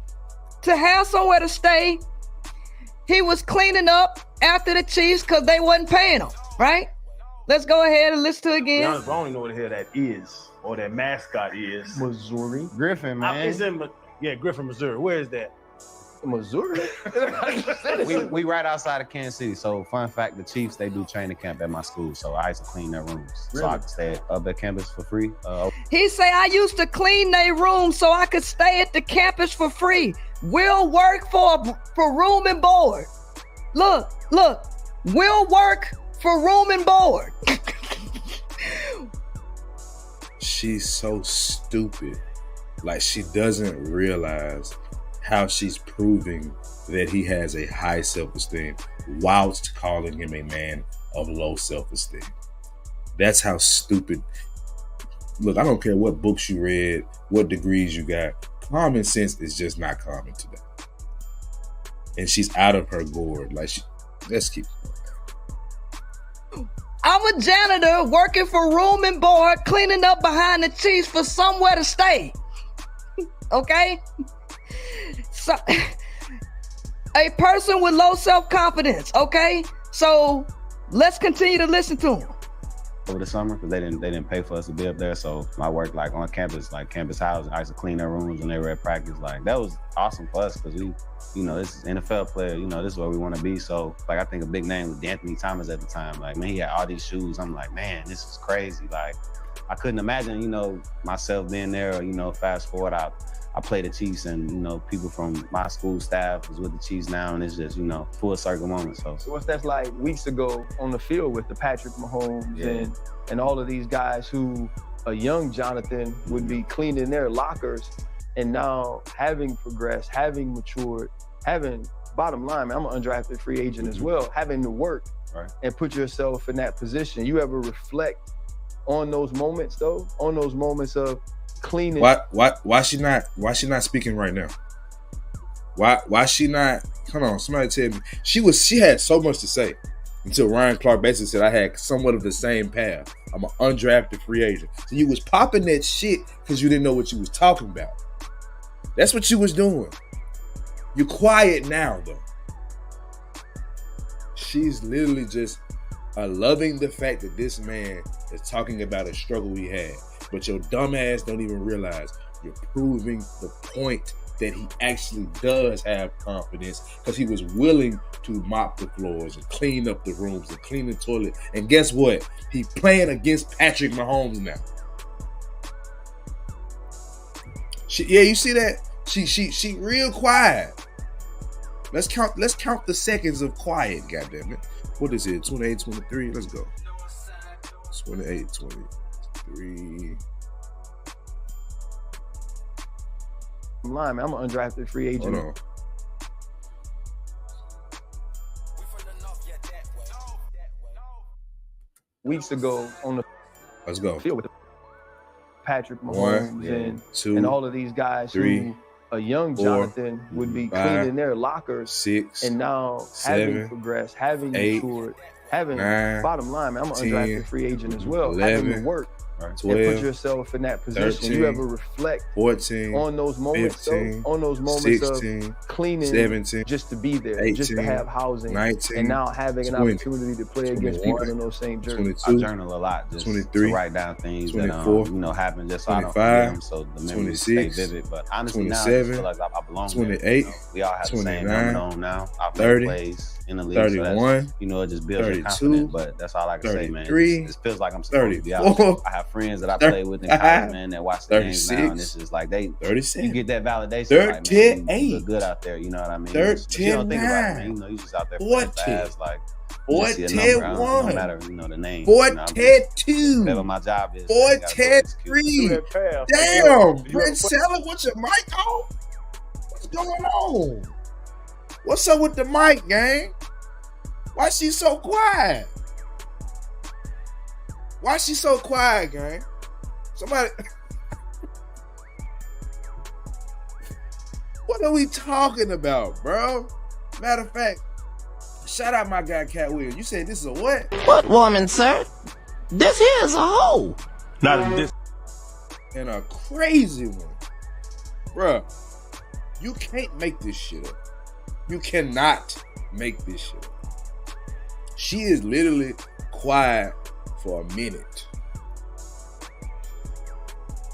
he was cleaning up after the Chiefs because they wasn't paying him, right? Let's go ahead and listen to it again. I don't even know what the hell that is or that mascot is. Missouri. Griffin, man. It's in Griffin, Missouri. Where is that? Missouri? we right outside of Kansas City. So fun fact, the Chiefs, they do training camp at my school. So I used to clean their rooms. Really? So I could stay up at campus for free. He say, I used to clean their room so I could stay at the campus for free. We'll work for room and board. Look, we'll work for room and board. She's so stupid. Like, she doesn't realize how she's proving that he has a high self-esteem whilst calling him a man of low self-esteem. That's how stupid. Look, I don't care what books you read, what degrees you got. Common sense is just not common today. And she's out of her gourd. Like, let's keep going. I'm a janitor working for room and board, cleaning up behind the Chiefs for somewhere to stay. Okay? So, a person with low self-confidence, okay? So let's continue to listen to him. Over the summer because they didn't pay for us to be up there. So I worked like on campus, like campus housing. I used to clean their rooms when they were at practice. Like that was awesome for us because we, this is NFL player, this is where we want to be. So like I think a big name was Anthony Thomas at the time. Like, man, he had all these shoes. I'm like, man, this is crazy. Like I couldn't imagine, myself being there or, fast forward I played the Chiefs and, people from my school staff was with the Chiefs now and it's just, full circle moment. So what's that's like weeks ago on the field with the Patrick Mahomes and all of these guys who a young Jonathan would be cleaning their lockers and now having progressed, having matured, bottom line, man, I'm an undrafted free agent as well, having to work and put yourself in that position. You ever reflect on those moments though? On those moments of cleaning. Why she not speaking right now? Why she not? Come on, somebody tell me. She had so much to say until Ryan Clark basically said I had somewhat of the same path. I'm an undrafted free agent. So you was popping that shit because you didn't know what you was talking about. That's what you was doing. You're quiet now though. She's literally just loving the fact that this man is talking about a struggle he had. But your dumb ass don't even realize you're proving the point that he actually does have confidence because he was willing to mop the floors and clean up the rooms and clean the toilet. And guess what? He's playing against Patrick Mahomes now. You see that? She real quiet. Let's count the seconds of quiet, goddammit. What is it? 28, 23? Let's go. 28, 23. I'm lying, man. I'm an undrafted free agent. Hold on. Weeks ago on the Let's go. field with Patrick Mahomes and all of these guys who a young Jonathan would be cleaning their lockers 6 and now 7, having progressed, having 8, matured, having 9, bottom line, man, I'm an 10, undrafted free agent as well, 11, having to work Right. 12, and put yourself in that position. 13, You ever reflect 14, on those moments, 15, though, on those moments 16, of cleaning 17, just to be there, 18, just to have housing, 19, and now having an 20, opportunity to play against people 21, in those same jerseys. I 22, journal a lot just 23, to write down things 24, that happen just so I don't 25, forget them, so the memories stay 26, vivid. But honestly, now I just 27, feel like I belong 28, there. We all have the same 29, helmet on now. I've made 30, plays in the league, 31, so that's, it just builds your 32, confidence. But that's all I can say, man. 33, It feels like I'm supposed to be out. 34, I have friends that I play with in college, man, that watch the games now, and it's just like you 37, get that validation, like, man, you look good out there. You know what I mean? But you don't think about it, man. You just out there playing fast, like. You just see a number, no matter the name. 42. Whatever my job is. 4-10-3. Damn, Prince Seller, what's your mic off? What's going on? What's up with the mic, gang? Why she so quiet? Why she so quiet, gang? Somebody. What are we talking about, bro? Matter of fact, shout out my guy Cat Williams. You said this is a what? What woman, sir? This here is a hoe. Not in this. And a crazy one. Bruh, you can't make this shit up. You cannot make this shit up. She is literally quiet for a minute.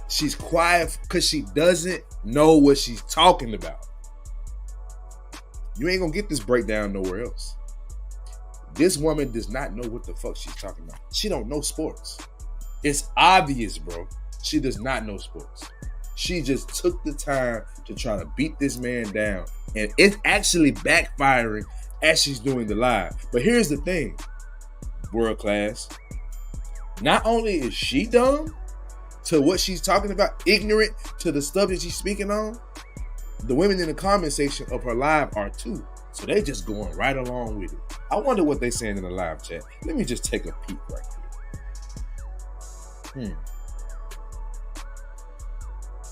She's quiet because she doesn't know what she's talking about. You ain't gonna get this breakdown nowhere else. This woman does not know what the fuck she's talking about. She don't know sports. It's obvious, bro. She does not know sports. She just took the time to try to beat this man down. And it's actually backfiring as she's doing the live. But here's the thing, world class. Not only is she dumb to what she's talking about, ignorant to the stuff that she's speaking on, the women in the comment section of her live are too. So they just going right along with it. I wonder what they saying in the live chat. Let me just take a peek right here.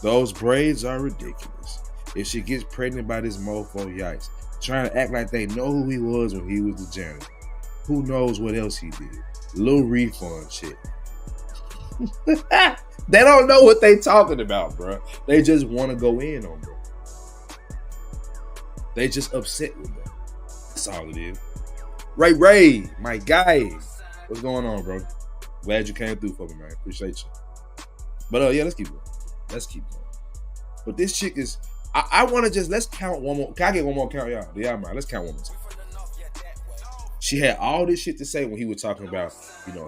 Those braids are ridiculous. If she gets pregnant by this mofo, yikes. Trying to act like they know who he was when he was the janitor. Who knows what else he did? Little refund shit. They don't know what they talking about, bro. They just want to go in on bro. They just upset with them. That's all it is. Ray, my guy. What's going on, bro? Glad you came through for me, man. Appreciate you. But yeah, let's keep going. But this chick is, I want to just, let's count one more. Can I get one more count, y'all? Yeah, man. Let's count one more time. She had all this shit to say when he was talking about,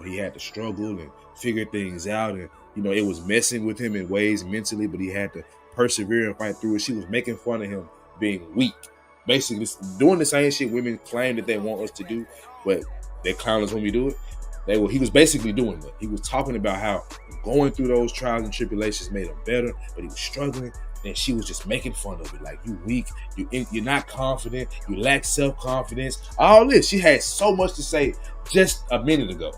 he had to struggle and figure things out. And, it was messing with him in ways mentally, but he had to persevere and fight through it. She was making fun of him being weak. Basically, doing the same shit women claim that they want us to do, but they clown us when we do it. He was basically doing that. He was talking about how going through those trials and tribulations made him better, but he was struggling, and she was just making fun of it. Like, you weak, you're not confident, you lack self-confidence. All this. She had so much to say just a minute ago.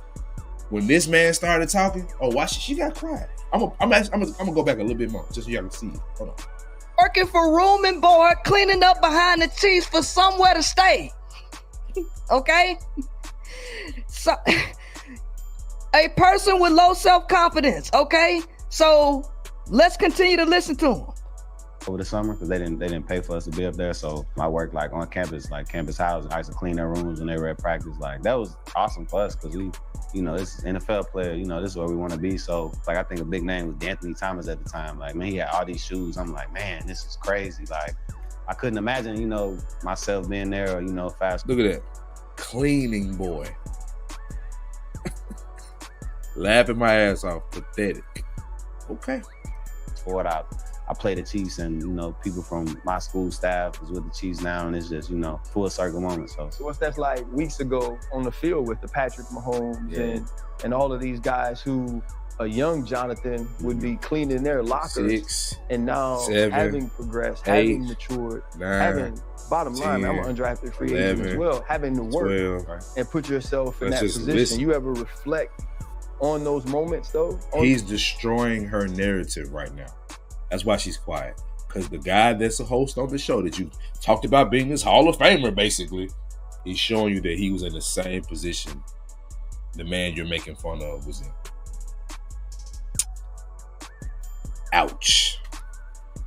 When this man started talking, why she got quiet? I'm gonna go back a little bit more just so y'all can see it. Hold on. Working for room and board, cleaning up behind the cheese for somewhere to stay. Okay? So, a person with low self-confidence, okay? So let's continue to listen to him. Over the summer, because they didn't pay for us to be up there, so I worked like on campus, like campus housing. I used to clean their rooms when they were at practice. Like, that was awesome for us because we, this is NFL player, this is where we want to be. So like, I think a big name was D'Anthony Thomas at the time. Like, man, he had all these shoes. I'm like, man, this is crazy. Like, I couldn't imagine, myself being there or, fast. Look at that. Cleaning boy. Laughing my ass off. Pathetic. Okay. For it out. I play the Chiefs, and people from my school staff is with the Chiefs now, and it's just full circle moment. So what's that's like weeks ago on the field with the Patrick Mahomes and all of these guys who a young Jonathan would be cleaning their lockers, 6, and now 7, having progressed, 8, having matured, 9, having bottom 10, line, I'm an undrafted free agent as well, having to work 12, and put yourself in that position. Listen. You ever reflect on those moments though? He's destroying her narrative right now. That's why she's quiet. Because the guy that's a host on the show that you talked about being this Hall of Famer, basically, he's showing you that he was in the same position the man you're making fun of was in. Ouch.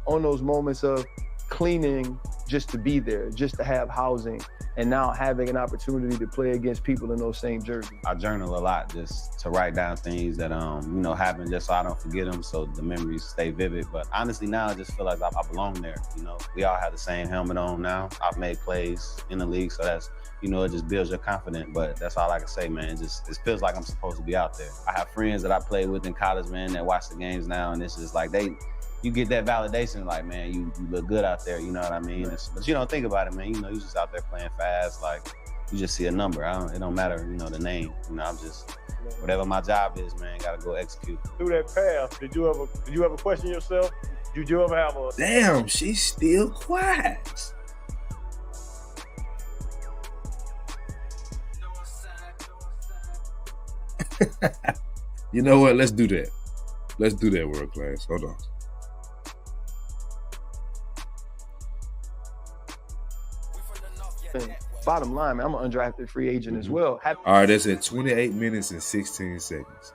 On those moments of cleaning just to be there, just to have housing, and now having an opportunity to play against people in those same jerseys. I journal a lot just to write down things that happen, just so I don't forget them, so the memories stay vivid. But honestly, now I just feel like I belong there. We all have the same helmet on now. I've made plays in the league, so that's it just builds your confidence. But that's all I can say, man. It feels like I'm supposed to be out there. I have friends that I played with in college, man, that watch the games now, and it's just like you get that validation, like, man, you look good out there, you know what I mean? But you don't think about it, man. You just out there playing fast, like, you just see a number. It don't matter, the name. I'm just, whatever my job is, man, gotta go execute. Through that path, did you ever question yourself? Did you ever have a... Damn, she's still quiet. You know what? Let's do that. Let's do that, world class. Hold on. Bottom line, man, I'm an undrafted free agent as well. All right, that's at 28 minutes and 16 seconds.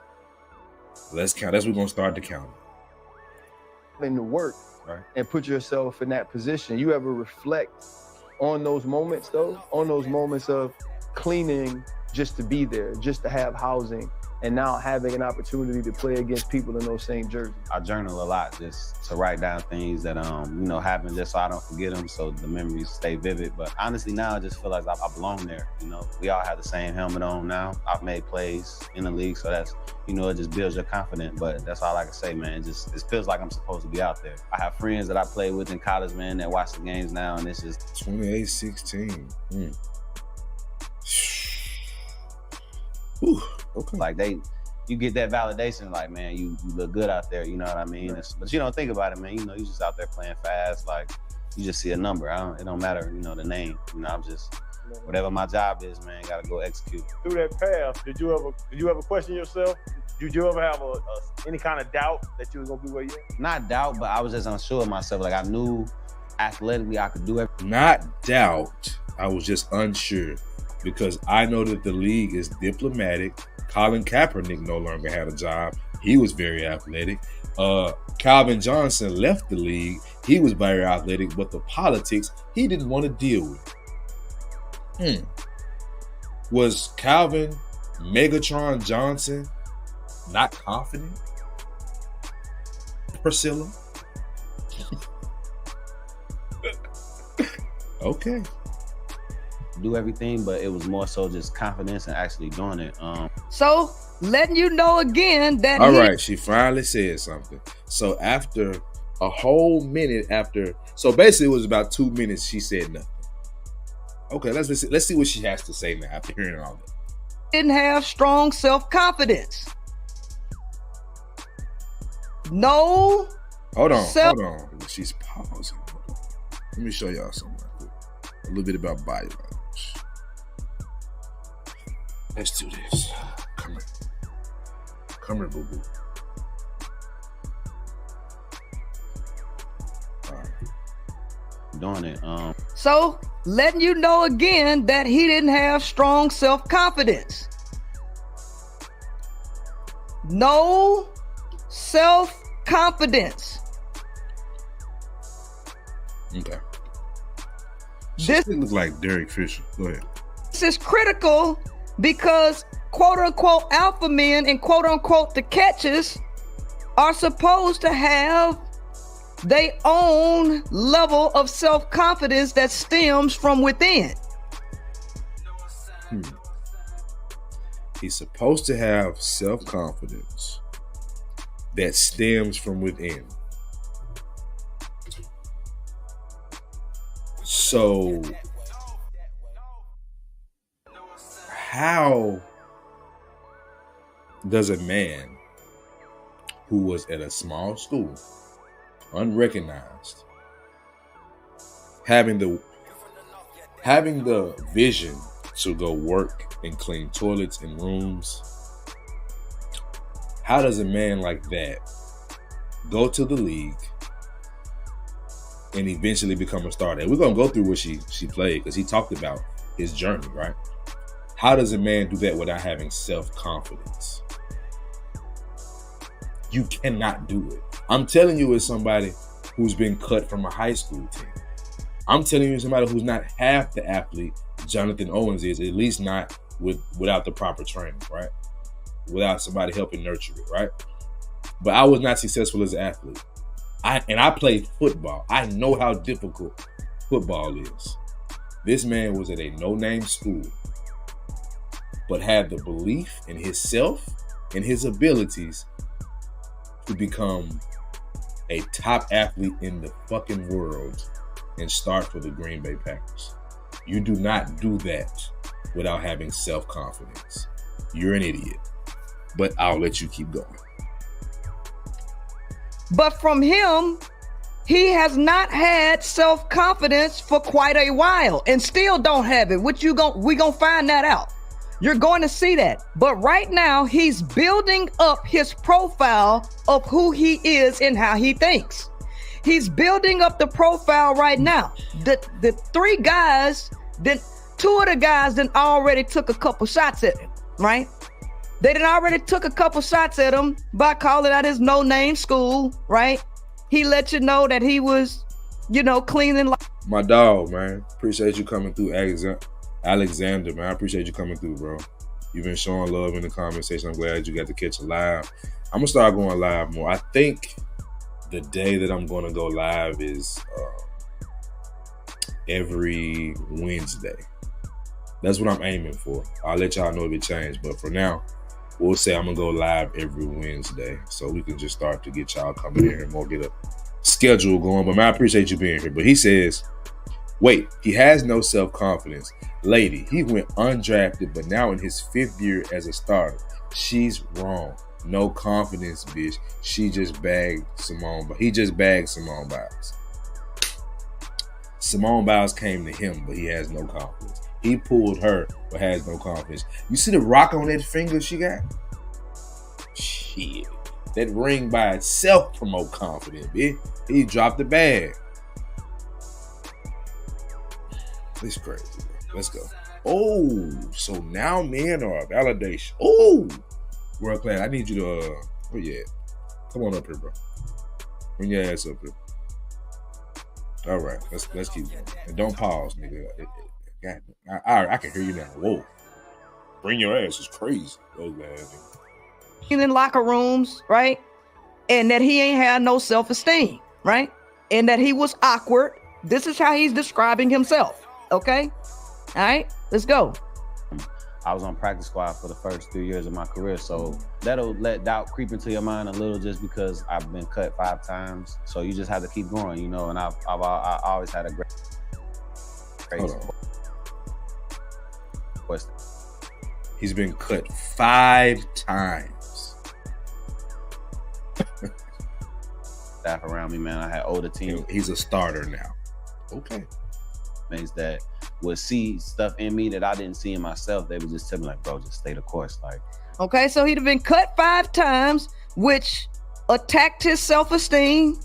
Let's count. That's what we're going to start the count. In the work, right, and put yourself in that position. You ever reflect on those moments, though? On those moments of cleaning just to be there, just to have housing, and now having an opportunity to play against people in those same jerseys. I journal a lot just to write down things that happen, just so I don't forget them, so the memories stay vivid. But honestly, now I just feel like I belong there. We all have the same helmet on now. I've made plays in the league, so that's it just builds your confidence. But that's all I can say, man. It feels like I'm supposed to be out there. I have friends that I played with in college, man, that watch the games now, and it's just 28-16. Whew. Okay. Like you get that validation, like, man, you look good out there, you know what I mean? Right. But you don't think about it, man. You just out there playing fast, like, you just see a number. It don't matter, the name. I'm just, whatever my job is, man, gotta go execute. Through that path, did you ever question yourself? Did you ever have any kind of doubt that you was gonna be where you at? Not doubt, but I was just unsure of myself. Like, I knew athletically I could do everything. Not doubt. I was just unsure because I know that the league is diplomatic. Colin Kaepernick no longer had a job. He was very athletic. Calvin Johnson left the league. He was very athletic, but the politics he didn't want to deal with. Was Calvin Megatron Johnson not confident? Priscilla? Okay. Do everything, but it was more so just confidence and actually doing it. So letting you know again that all right, she finally said something. So after a whole minute so basically it was about 2 minutes, she said nothing. Okay, let's see what she has to say now after hearing all that. Didn't have strong self-confidence. No. Hold on. She's pausing. Let me show y'all something right quick. A little bit about body language. Let's do this. Come here, boo-boo. All right. Doing it. So letting you know again that he didn't have strong self-confidence. No self-confidence. Okay. This looks like Derek Fisher. Go ahead. This is critical because quote unquote alpha men and quote unquote the catches are supposed to have their own level of self-confidence that stems from within. He's supposed to have self-confidence that stems from within. So how does a man who was at a small school, unrecognized, having the vision to go work and clean toilets and rooms, how does a man like that go to the league and eventually become a star? And we're gonna go through what she played because he talked about his journey, right? How does a man do that without having self-confidence? You cannot do it. I'm telling you as somebody who's been cut from a high school team. I'm telling you as somebody who's not half the athlete Jonathan Owens is, at least not without the proper training, right? Without somebody helping nurture it, right? But I was not successful as an athlete. I played football. I know how difficult football is. This man was at a no-name school, but had the belief in himself and his abilities to become a top athlete in the fucking world and start for the Green Bay Packers. You do not do that without having self-confidence. You're an idiot. But I'll let you keep going. But from him, he has not had self-confidence for quite a while and still don't have it. We gonna find that out. You're going to see that. But right now, he's building up his profile of who he is and how he thinks. He's building up the profile right now. The three guys, two of the guys then already took a couple shots at him, right? They done already took a couple shots at him by calling out his no-name school, right? He let you know that he was, cleaning. My dog, man. Appreciate you coming through, Alexander, man. I appreciate you coming through, bro. You've been showing love in the comment section. I'm glad you got to catch a live. I'm going to start going live more. I think the day that I'm going to go live is every Wednesday. That's what I'm aiming for. I'll let y'all know if it changed. But for now, we'll say I'm going to go live every Wednesday. So we can just start to get y'all coming in here and more, get a schedule going. But man, I appreciate you being here. But he says, wait, he has no self-confidence. Lady, he went undrafted, but now in his 5th year as a starter. She's wrong. No confidence, bitch. He just bagged Simone Biles. Simone Biles came to him, but he has no confidence. He pulled her, but has no confidence. You see the rock on that finger she got? Shit. That ring by itself promote confidence, bitch. He dropped the bag. It's crazy, bro. Let's go. Oh, so now men are a validation. Oh, world class. I need you to, where you at? Come on up here, bro. Bring your ass up here. All right, let's keep going. And don't pause, nigga. I can hear you now. Whoa. Bring your ass is crazy. In locker rooms, right? And that he ain't had no self-esteem, right? And that he was awkward. This is how he's describing himself. Okay? All right, let's go. I was on practice squad for the first 3 years of my career, so that'll let doubt creep into your mind a little, just because I've been cut 5 times. So you just have to keep going, and I always had a great question. He's been cut 5 times. Staff around me, man. I had older teams. He's a starter now. Okay. Means that would see stuff in me that I didn't see in myself. They would just tell me, like, bro, just stay the course. Like, okay, so he'd have been cut 5 times, which attacked his self-esteem.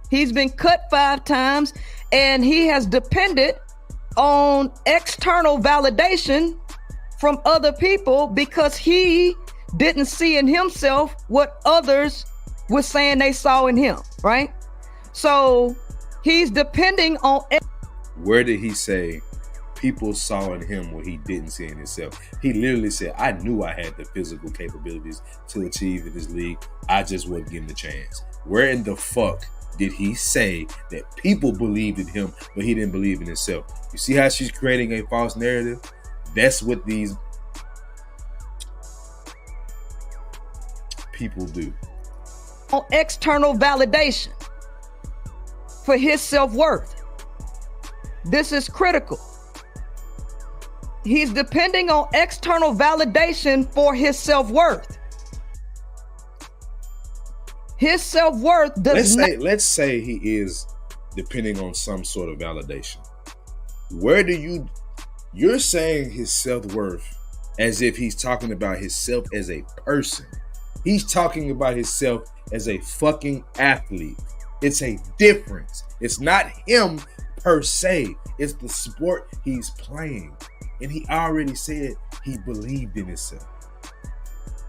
He's been cut 5 times, and he has depended on external validation from other people because he didn't see in himself what others were saying they saw in him, right? So he's depending on. Where did he say people saw in him what he didn't see in himself? He literally said, I knew I had the physical capabilities to achieve in this league. I just wasn't getting the chance. Where in the fuck did he say that people believed in him, but he didn't believe in himself? You see how she's creating a false narrative? That's what these people do. On external validation for his self-worth. This is critical. He's depending on external validation for his self-worth. His self-worth does let's say he is depending on some sort of validation. You're saying his self-worth as if he's talking about himself as a person. He's talking about himself as a fucking athlete. It's a difference. It's not him per se. It's the sport he's playing. And he already said he believed in himself.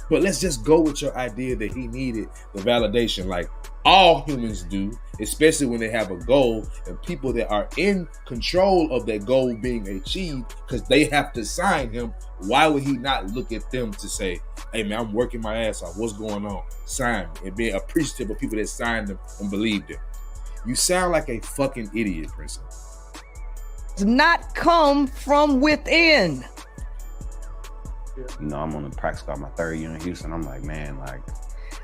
But let's just go with your idea that he needed the validation. Like, All humans do, especially when they have a goal and people that are in control of that goal being achieved, because they have to sign him. Why would he not look at them to say, hey man, I'm working my ass off, what's going on? Sign me. And being appreciative of people that signed him and believed him. You sound like a fucking idiot, Princess. Does not come from within. You know, I'm on the practice squad my third year in Houston. I'm like, man, like.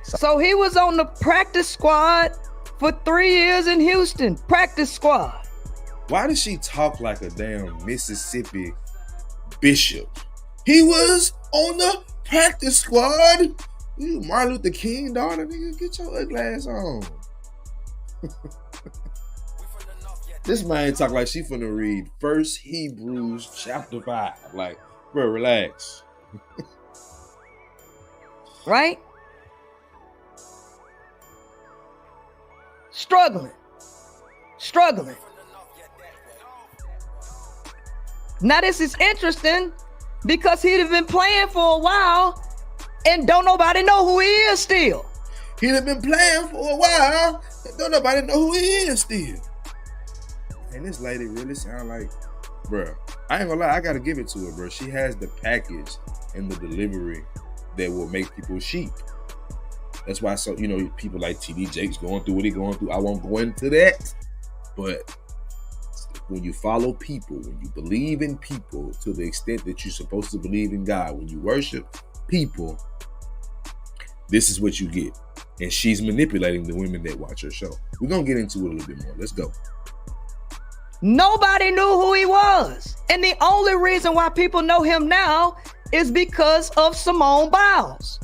So he was on the practice squad for 3 years in Houston. Practice squad. Why does she talk like a damn Mississippi bishop? He was on the practice squad. You Martin Luther King daughter, nigga, get your ugly ass on. This man talk like she finna read 1 Hebrews chapter 5. Like, bro, relax. Right? Struggling. Now this is interesting because he'd have been playing for a while and don't nobody know who he is still. He'd have been playing for a while and don't nobody know who he is still. And this lady really sound like, bro, I ain't gonna lie, I gotta give it to her, bro. She has the package and the delivery that will make people sheep. That's why, so you know, people like TD Jakes going through what he going through. I won't go into that. But when you follow people, when you believe in people to the extent that you're supposed to believe in God, when you worship people, this is what you get. And she's manipulating the women that watch her show. We're gonna get into it a little bit more. Let's go. Nobody knew who he was. And the only reason why people know him now is because of Simone Biles.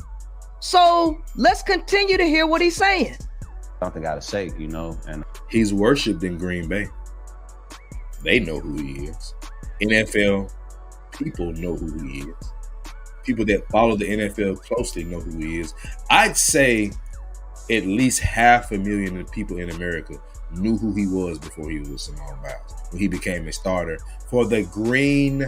So let's continue to hear what he's saying. Something out of shake, you know. And he's worshipped in Green Bay. They know who he is. NFL people know who he is. People that follow the NFL closely know who he is. I'd say at least 500,000 people in America knew who he was before he was with Simone Biles, when he became a starter for the Green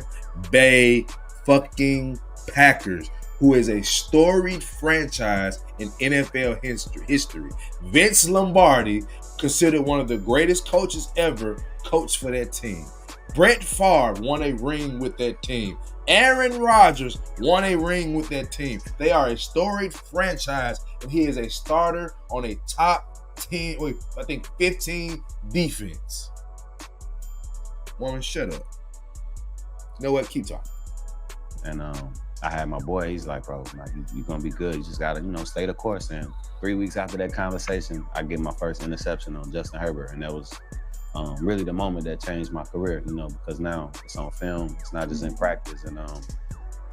Bay fucking Packers, who is a storied franchise in NFL history. Vince Lombardi, considered one of the greatest coaches ever, coached for that team. Brett Favre won a ring with that team. Aaron Rodgers won a ring with that team. They are a storied franchise, and he is a starter on a top 10, I think 15 defense. Woman, shut up. You know what? Keep talking. And I had my boy, he's like, bro, like, you're going to be good. You just got to, you know, stay the course. And 3 weeks after that conversation, I get my first interception on Justin Herbert. And that was really the moment that changed my career, you know, because now it's on film. It's not just in practice. And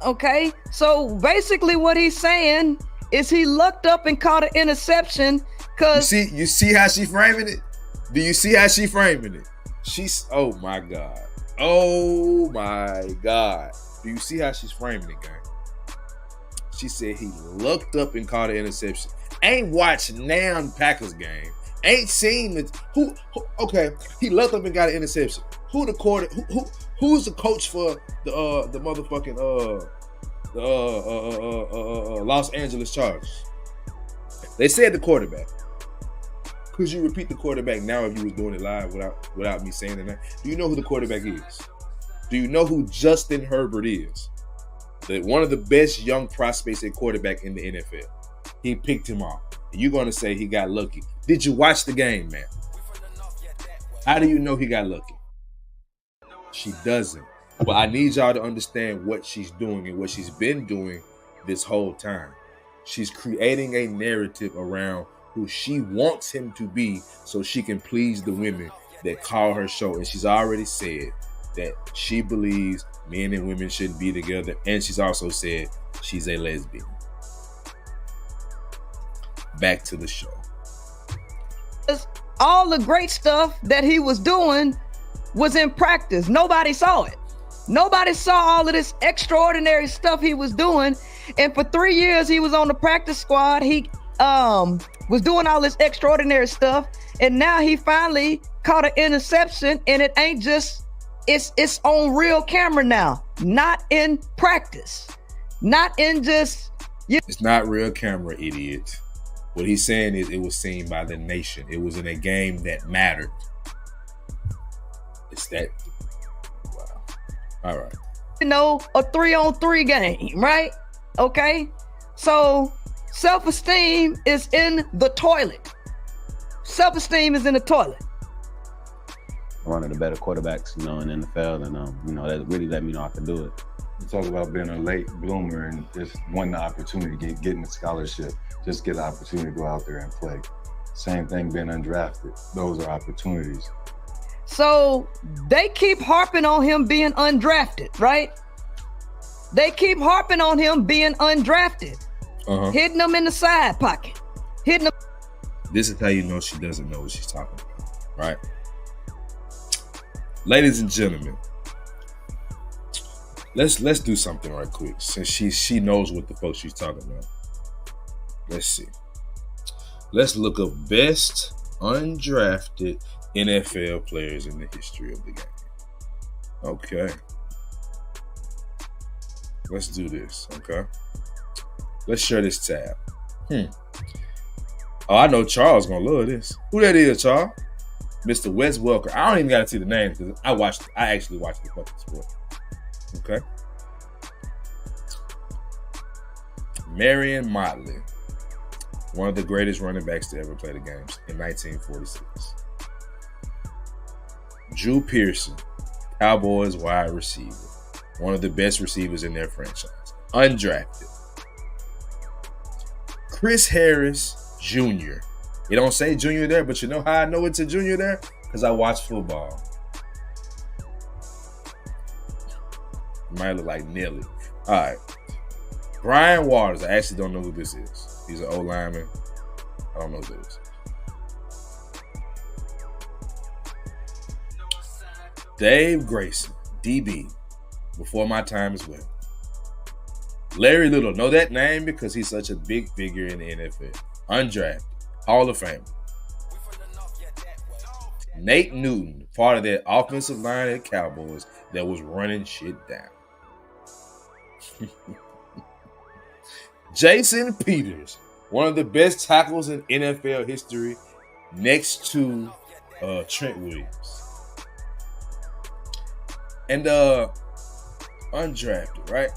okay, so basically what he's saying is he looked up and caught an interception because... You see how she framing it? Do you see how she framing it? She's, oh my God. Oh my God. Do you see how she's framing it, gang? She said he looked up and caught an interception. Ain't watched now Packers game. Ain't seen it. Okay, he looked up and got an interception. Who's the coach for the motherfucking Los Angeles Chargers? They said the quarterback. Could you repeat the quarterback now if you was doing it live without me saying it now? Do you know who the quarterback is? Do you know who Justin Herbert is? One of the best young prospects at quarterback in the NFL. He picked him off. And you're going to say he got lucky. Did you watch the game, man? How do you know he got lucky? She doesn't. But I need y'all to understand what she's doing and what she's been doing this whole time. She's creating a narrative around who she wants him to be so she can please the women that call her show. And she's already said that she believes men and women shouldn't be together. And she's also said she's a lesbian. Back to the show. All the great stuff that he was doing was in practice. Nobody saw it. Nobody saw all of this extraordinary stuff he was doing. And for 3 years, he was on the practice squad. He was doing all this extraordinary stuff. And now he finally caught an interception. And it ain't just, it's on real camera now. Not in practice. Not in just... It's not real camera, idiot. What he's saying is it was seen by the nation. It was in a game that mattered. It's that. Wow. All right. You know, a 3-on-3 game, right? Okay. So self-esteem is in the toilet. Self-esteem is in the toilet. One of the better quarterbacks, you know, in the NFL, and you know, that really let me know I could do it. You talk about being a late bloomer and just wanting the opportunity, getting the scholarship, just get the opportunity to go out there and play. Same thing being undrafted. Those are opportunities. So they keep harping on him being undrafted, right? They keep harping on him being undrafted, hitting him in the side pocket, hitting him. This is how you know she doesn't know what she's talking about, right? Ladies and gentlemen, let's do something right quick since she knows what the fuck she's talking about. Let's see. Let's look up best undrafted NFL players in the history of the game. Okay. Let's do this, okay? Let's share this tab. Oh, I know Charles gonna love this. Who that is, Charles? Mr. Wes Welker. I don't even gotta see the name because I actually watched the fucking sport. Okay. Marion Motley, one of the greatest running backs to ever play the games in 1946. Drew Pearson, Cowboys wide receiver, one of the best receivers in their franchise, undrafted. Chris Harris Jr. It don't say junior there, but you know how I know it's a junior there? Because I watch football. Might look like Nelly. All right. Brian Waters. I actually don't know who this is. He's an old lineman. I don't know who this is. Dave Grayson, DB. Before my time as well. Larry Little. Know that name because he's such a big figure in the NFL. Undrafted. Hall of Fame. Nate Newton, part of that offensive line at Cowboys that was running shit down. Jason Peters, one of the best tackles in NFL history, next to Trent Williams. And undrafted, right?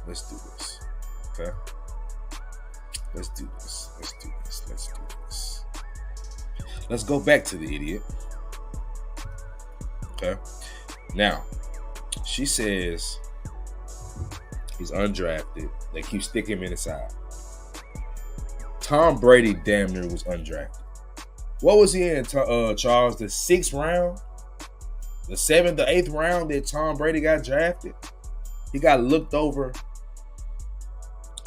Let's do this. Okay. Let's do this. Let's go back to the idiot. Okay. Now, she says he's undrafted. They keep sticking him in the side. Tom Brady damn near was undrafted. What was he in, Charles? The 6th round? The 7th or 8th round that Tom Brady got drafted? He got looked over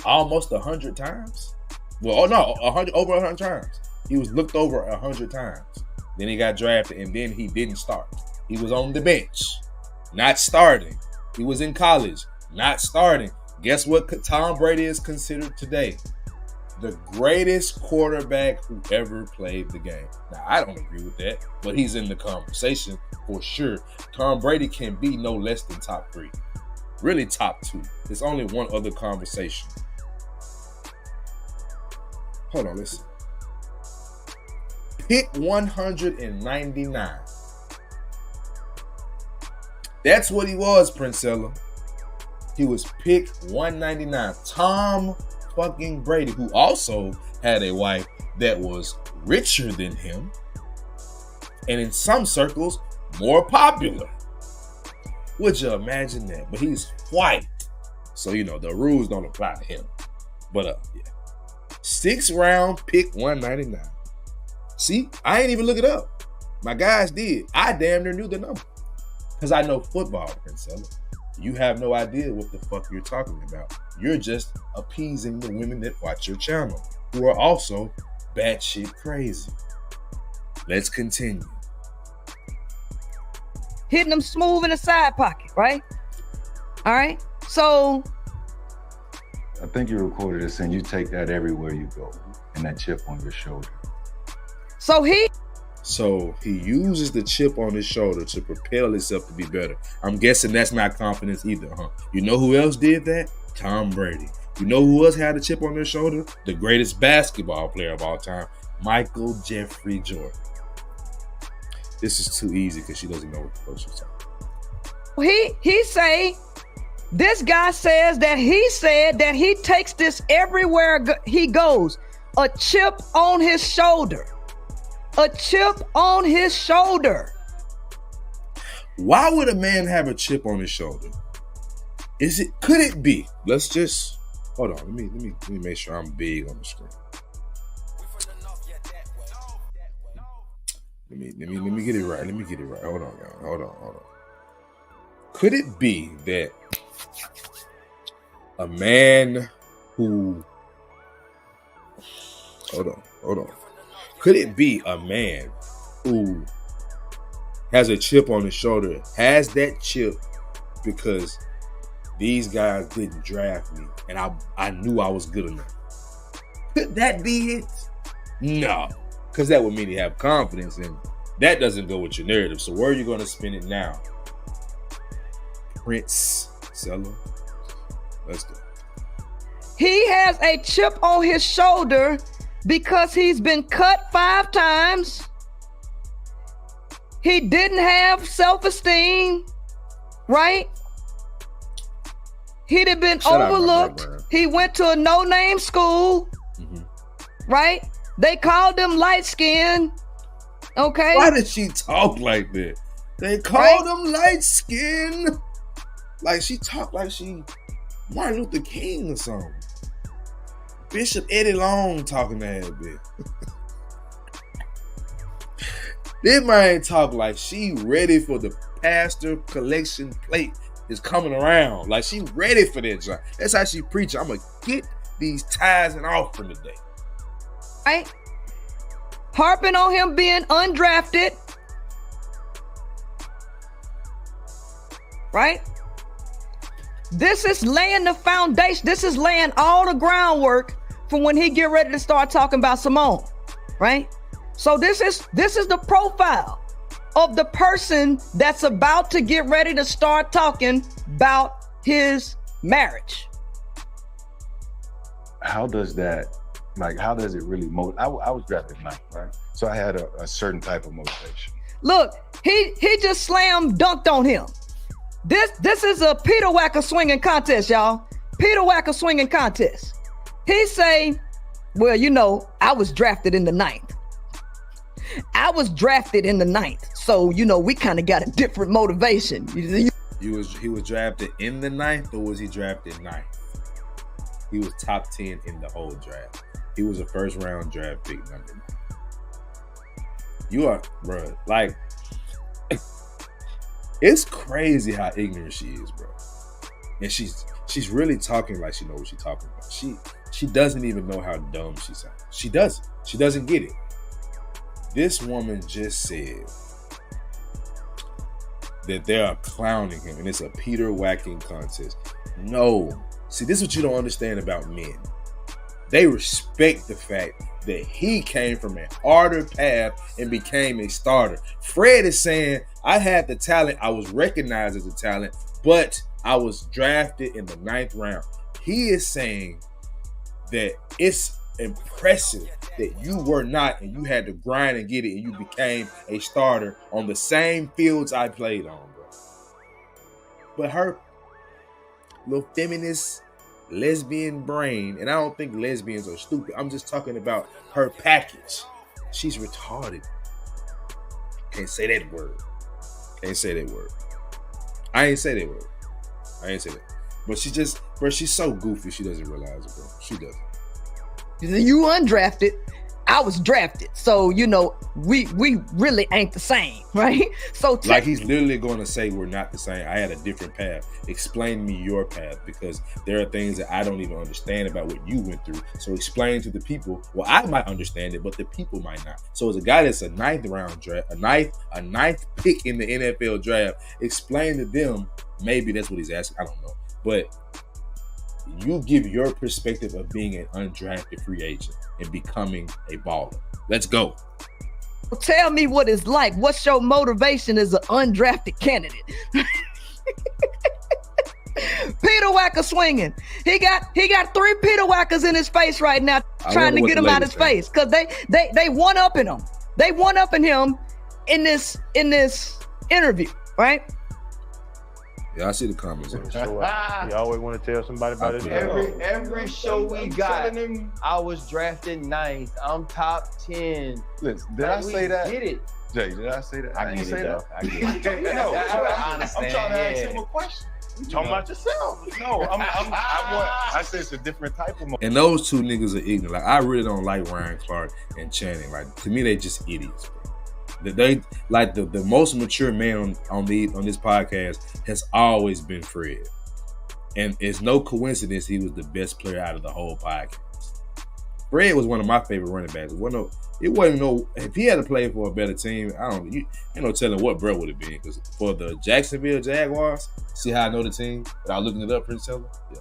almost 100 times. Well, over 100 times. He was looked over 100 times. Then he got drafted, and then he didn't start. He was on the bench, not starting. He was in college, not starting. Guess what Tom Brady is considered today? The greatest quarterback who ever played the game. Now, I don't agree with that, but he's in the conversation for sure. Tom Brady can be no less than top 3. Really top 2. There's only one other conversation. Hold on, listen. Pick 199. That's what he was, Princella. He was pick 199. Tom fucking Brady, who also had a wife that was richer than him, and in some circles, more popular. Would you imagine that? But he's white. So, the rules don't apply to him. But, yeah. 6th round, pick 199. See, I ain't even look it up. My guys did. I damn near knew the number. Because I know football, Princella. You have no idea what the fuck you're talking about. You're just appeasing the women that watch your channel, who are also batshit crazy. Let's continue. Hitting them smooth in the side pocket, right? All right. So I think you recorded this and you take that everywhere you go, and that chip on your shoulder. So he uses the chip on his shoulder to propel himself to be better. I'm guessing that's not confidence either, huh? You know who else did that? Tom Brady. You know who else had a chip on their shoulder? The greatest basketball player of all time, Michael Jeffrey Jordan. This is too easy because she doesn't know what the fuck she's talking about. He say, this guy says that he said that he takes this everywhere he goes. A chip on his shoulder. A chip on his shoulder. Why would a man have a chip on his shoulder? Could it be? Let's just hold on. Let me make sure I'm big on the screen. Let me get it right. Let me get it right. Hold on, y'all. Hold on. Could it be that a man who hold on. Could it be a man who has a chip on his shoulder, has that chip because these guys didn't draft me and I knew I was good enough? Could that be it? No, because that would mean you have confidence, and that doesn't go with your narrative. So where are you going to spin it now? Prince Seller? Let's go. He has a chip on his shoulder because he's been cut 5 times. He didn't have self-esteem, right? He'd have been overlooked. He went to a no-name school, right? They called him light-skinned, okay? Why did she talk like that? They called him light-skinned. Like she talked like she Martin Luther King or something. Bishop Eddie Long talking to that bitch. This man talk like she ready for the pastor collection plate is coming around. Like she ready for that job. That's how she preach. I'm gonna get these tithes and offering today. Right? Harping on him being undrafted. Right? This is laying the foundation. This is laying all the groundwork for when he get ready to start talking about Simone. Right? So this is the profile of the person that's about to get ready to start talking about his marriage. How does it really motivate? I was drafted 9th, right? So I had a certain type of motivation. Look, he just slam dunked on him. This is a Peter Wacker swinging contest, y'all. Peter Wacker swinging contest. He say, well, you know, I was drafted in the 9th. I was drafted in the 9th. So, you know, we kind of got a different motivation. He was drafted in the 9th, or was he drafted 9th? He was top 10 in the whole draft. He was a first round draft pick number 9. You are, bro, like, it's crazy how ignorant she is, bro. And she's really talking like she knows what she's talking about. She doesn't even know how dumb she sounds. She doesn't get it. This woman just said that they are clowning him and it's a Peter whacking contest. No. See, this is what you don't understand about men. They respect the fact that he came from an harder path and became a starter. Fred is saying, I had the talent. I was recognized as a talent, but I was drafted in the 9th round. He is saying that it's impressive that you were not, and you had to grind and get it, and you became a starter on the same fields I played on, bro. But her little feminist lesbian brain, and I don't think lesbians are stupid. I'm just talking about her package. She's retarded. Can't say that word. Can't say that word. I ain't say that word. I ain't say that. But she just, bro, she's so goofy, she doesn't realize it, bro. She doesn't. You undrafted, I was drafted. So, you know, we really ain't the same, right? So like he's literally going to say we're not the same. I had a different path. Explain me your path, because there are things that I don't even understand about what you went through. So explain to the people. Well, I might understand it, but the people might not. So as a guy that's a 9th round draft, a ninth pick in the NFL draft, explain to them. Maybe that's what he's asking. I don't know, but you give your perspective of being an undrafted free agent and becoming a baller. Let's go. Tell me what it's like. What's your motivation as an undrafted candidate? Peter Whacker swinging. He got 3 Peter Whackers in his face right now, trying to get him out his face because they one upping him. They one upping him in this interview, right? Yeah, I see the comments. You always want to tell somebody about it. Every show we got, I was drafted 9th. I'm top 10. Listen, did I say that? Get it. Jay, did I say that? I didn't say that. I get it. No, I I'm understand. trying to ask him a question. You talking about yourself. No, I said it's a different type of. And those two niggas are ignorant. Like, I really don't like Ryan Clark and Channing. Like, to me, they just idiots, bro. They like the most mature man on this podcast has always been Fred, and it's no coincidence he was the best player out of the whole podcast. Fred was one of my favorite running backs. If he had to play for a better team, ain't no telling what Brett would have been. Because for the Jacksonville Jaguars, see how I know the team without looking it up, Prince Teller? Yeah,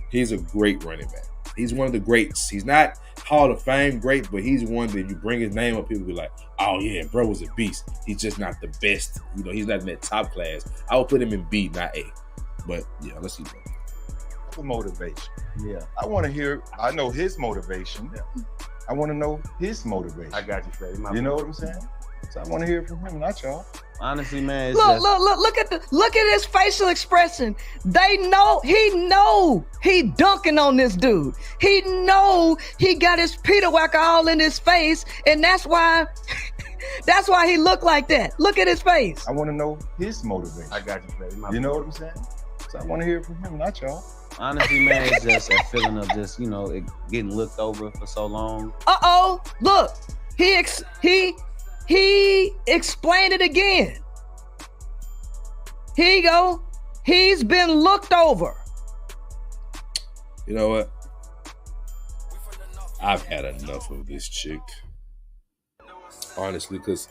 he's a great running back. He's one of the greats. He's not Hall of Fame great, but he's one that you bring his name up, people be like, oh yeah, bro was a beast. He's just not the best. He's not in that top class. I would put him in B, not A. But yeah, let's keep going. For motivation. Yeah. I want to hear, I know his motivation. Yeah. I want to know his motivation. I got you, Fred. You know what I'm saying? So I want to hear from him, not y'all. Honestly, man, look at his facial expression. He dunking on this dude. He know he got his Peter Whacker all in his face, and that's why he looked like that. Look at his face. I want to know his motivation. I got you, Fred. You know what I'm saying? So I want to hear from him, not y'all. Honestly, man, it's just that feeling of just, it getting looked over for so long. Look, he explained it again. Here you go. He's been looked over. You know what? I've had enough of this chick. Honestly, because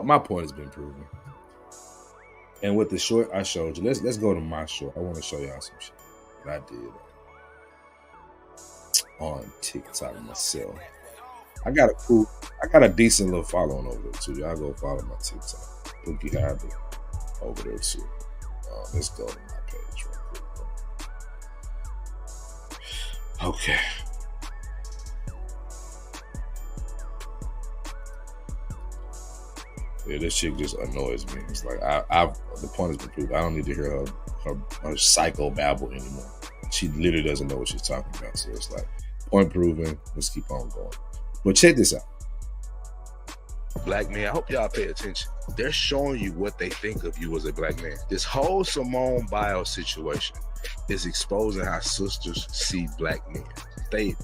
my point has been proven. And with the short I showed you, let's go to my short. I want to show y'all some shit that I did on TikTok myself. I got a decent little following over there too. Y'all go follow my TikTok. Pookie Hybrid over there too. Let's go to my page real quick. Okay. Yeah, this chick just annoys me. It's like the point has been proved. I don't need to hear her psycho babble anymore. She literally doesn't know what she's talking about. So it's like point proven. Let's keep on going. But check this out. Black men, I hope y'all pay attention. They're showing you what they think of you as a black man. This whole Simone Biles situation is exposing how sisters see black men. They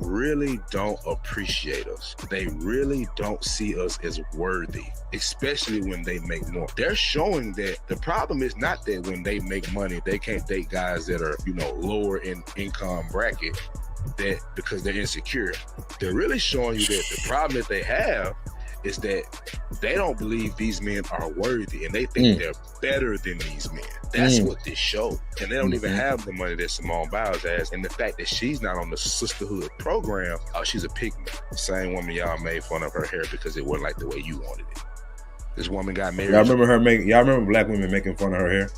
really don't appreciate us. They really don't see us as worthy, especially when they make more. They're showing that the problem is not that when they make money, they can't date guys that are, lower in income bracket, that because they're insecure. They're really showing you that the problem that they have is that they don't believe these men are worthy and they think they're better than these men. That's what this show. And they don't even have the money that Simone Biles has. And the fact that she's not on the sisterhood program, she's a pygmy. Same woman y'all made fun of her hair because it wasn't like the way you wanted it. This woman got married. Y'all remember black women making fun of her hair?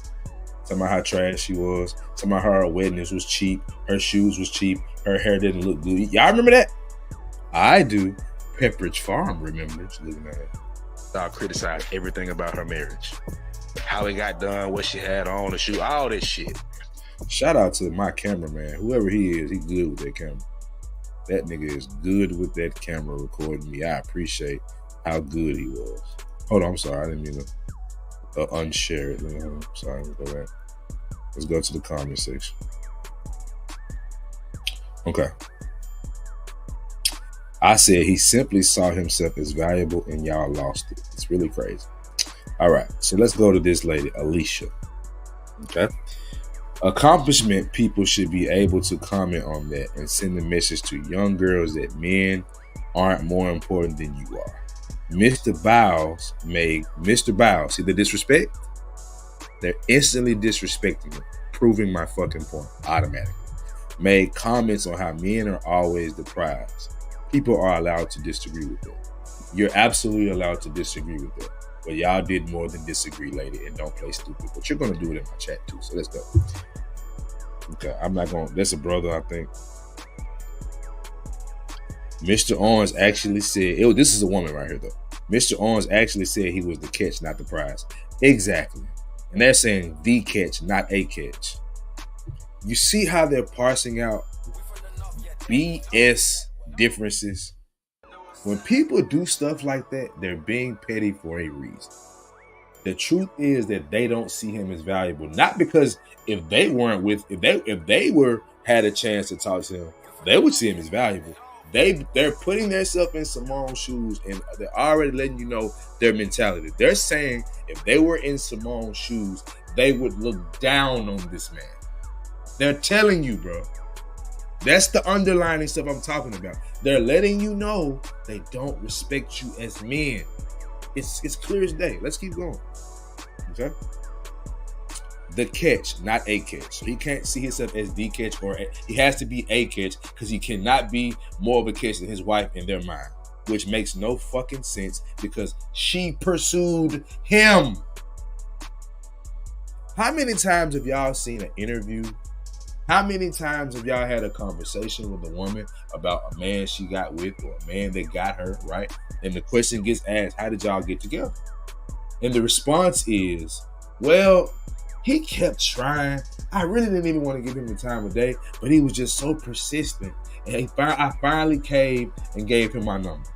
Talking about how trash she was. Talking about her weddings was cheap. Her shoes was cheap. Her hair didn't look good. Y'all remember that? I do. Pepperidge Farm remembers looking at it. Y'all criticize everything about her marriage. How it got done, what she had on, the shoe, all this shit. Shout out to my cameraman. Whoever he is, he good with that camera. That nigga is good with that camera recording me. I appreciate how good he was. Hold on, I'm sorry. I didn't mean to unshare it. I'm sorry. Go back. Let's go to the comment section. Okay. I said he simply saw himself as valuable and y'all lost it. It's really crazy. All right, so let's go to this lady, Alicia. Okay. Accomplishment people should be able to comment on that and send a message to young girls that men aren't more important than you are. Mr. Biles, see the disrespect? They're instantly disrespecting him, proving my fucking point automatically. Made comments on how men are always the prize. People are allowed to disagree with that. You're absolutely allowed to disagree with that. But y'all did more than disagree, lady, and don't play stupid. But you're going to do it in my chat too, so let's go. Okay, I'm not going. That's a brother, I think. Mr. Owens actually said, this is a woman right here, though. Mr. Owens actually said he was the catch, not the prize. Exactly. And they're saying the catch, not a catch. You see how they're parsing out BS differences? When people do stuff like that, they're being petty for a reason. The truth is that they don't see him as valuable. Not because if they had a chance to talk to him, they would see him as valuable. They're putting themselves in Simone's shoes, and they're already letting you know their mentality. They're saying if they were in Simone's shoes, they would look down on this man. They're telling you, bro. That's the underlining stuff I'm talking about. They're letting you know they don't respect you as men. It's clear as day. Let's keep going. Okay? The catch, not a catch. So he can't see himself as the catch, or he has to be a catch because he cannot be more of a catch than his wife in their mind, which makes no fucking sense because she pursued him. How many times have y'all seen an interview? How many times have y'all had a conversation with a woman about a man she got with or a man that got her, right? And the question gets asked, how did y'all get together? And the response is, well, he kept trying. I really didn't even want to give him the time of day, but he was just so persistent. And I finally caved and gave him my number.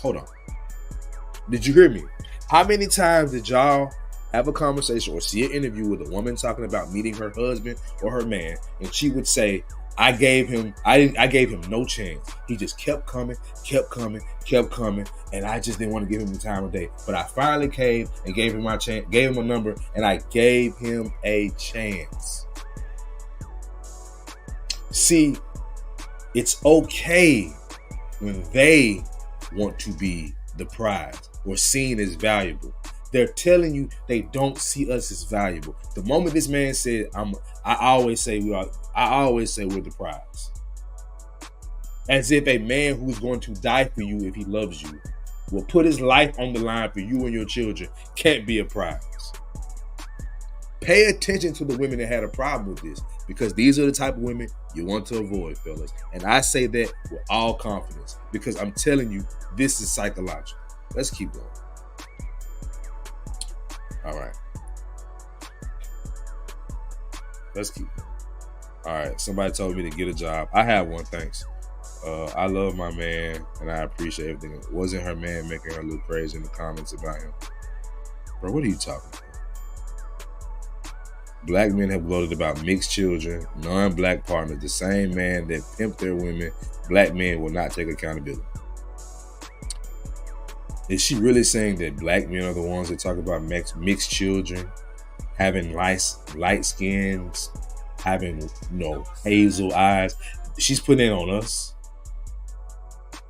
Hold on. Did you hear me? How many times did y'all have a conversation or see an interview with a woman talking about meeting her husband or her man, and she would say, I gave him no chance. He just kept coming, and I just didn't want to give him the time of day. But I finally caved and gave him my chance, gave him a number, and I gave him a chance. See, it's okay when they want to be the prize or seen as valuable. They're telling you they don't see us as valuable. The moment this man said, I always say we're the prize. As if a man who's going to die for you if he loves you, will put his life on the line for you and your children, can't be a prize. Pay attention to the women that had a problem with this, because these are the type of women you want to avoid, fellas. And I say that with all confidence, because I'm telling you, this is psychological. Let's keep going. All right. Let's keep going. All right. Somebody told me to get a job. I have one, thanks. I love my man, and I appreciate everything. It wasn't her man making her look crazy in the comments about him. Bro, what are you talking about? Black men have gloated about mixed children, non-black partners. The same man that pimped their women, black men will not take accountability. Is she really saying that black men are the ones that talk about mixed children, having light skins, having hazel eyes? She's putting it on us.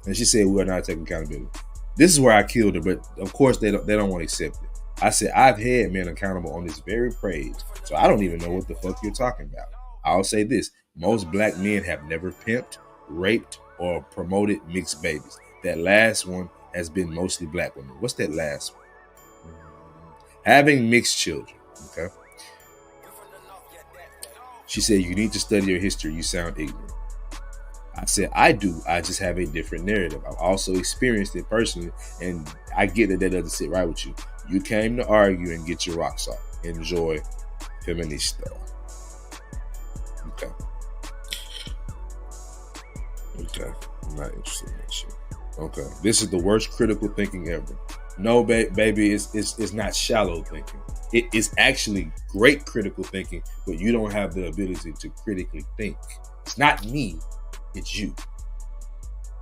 And she said we are not taking accountability. This is where I killed her, but of course they don't want to accept it. I said I've had men accountable on this very page, so I don't even know what the fuck you're talking about. I'll say this: most black men have never pimped, raped, or promoted mixed babies. That last one has been mostly black women. What's that last one? Having mixed children. Okay. She said, you need to study your history. You sound ignorant. I said, I do. I just have a different narrative. I've also experienced it personally, and I get that doesn't sit right with you. You came to argue and get your rocks off. Enjoy, feminista. Okay. I'm not interested in that shit. Okay. This is the worst critical thinking ever. No, baby, it's not shallow thinking. It is actually great critical thinking, but you don't have the ability to critically think. It's not me, it's you.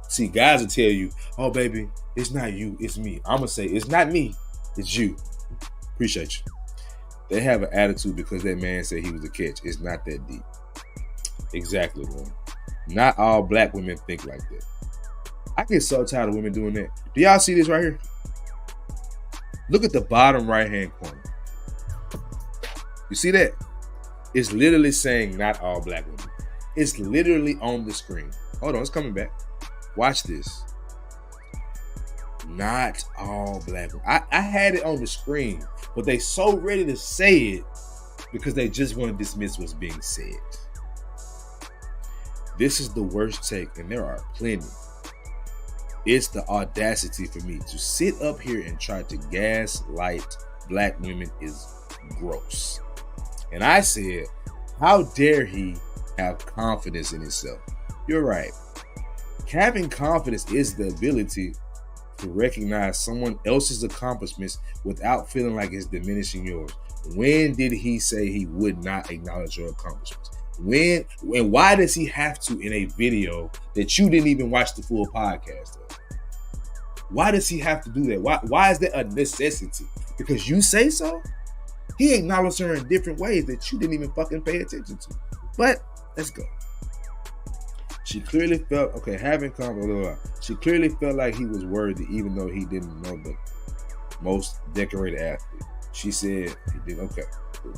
See, guys will tell you, oh, baby, it's not you, it's me. I'm going to say, it's not me, it's you. Appreciate you. They have an attitude because that man said he was a catch. It's not that deep. Exactly, man. Not all black women think like that. I get so tired of women doing that. Do y'all see this right here? Look at the bottom right-hand corner. You see that? It's literally saying not all black women. It's literally on the screen. Hold on, it's coming back. Watch this. Not all black women. I had it on the screen, but they so ready to say it because they just want to dismiss what's being said. This is the worst take, and there are plenty. It's the audacity for me to sit up here and try to gaslight black women is gross. And I said, how dare he have confidence in himself? You're right. Having confidence is the ability to recognize someone else's accomplishments without feeling like it's diminishing yours. When did he say he would not acknowledge your accomplishments? When and why does he have to in a video that you didn't even watch the full podcast of? Why does he have to do that? Why is that a necessity? Because you say so? He acknowledged her in different ways that you didn't even fucking pay attention to. But let's go. She clearly felt, having confidence. She clearly felt like he was worthy, even though he didn't know the most decorated athlete. She said he did. Okay, cool.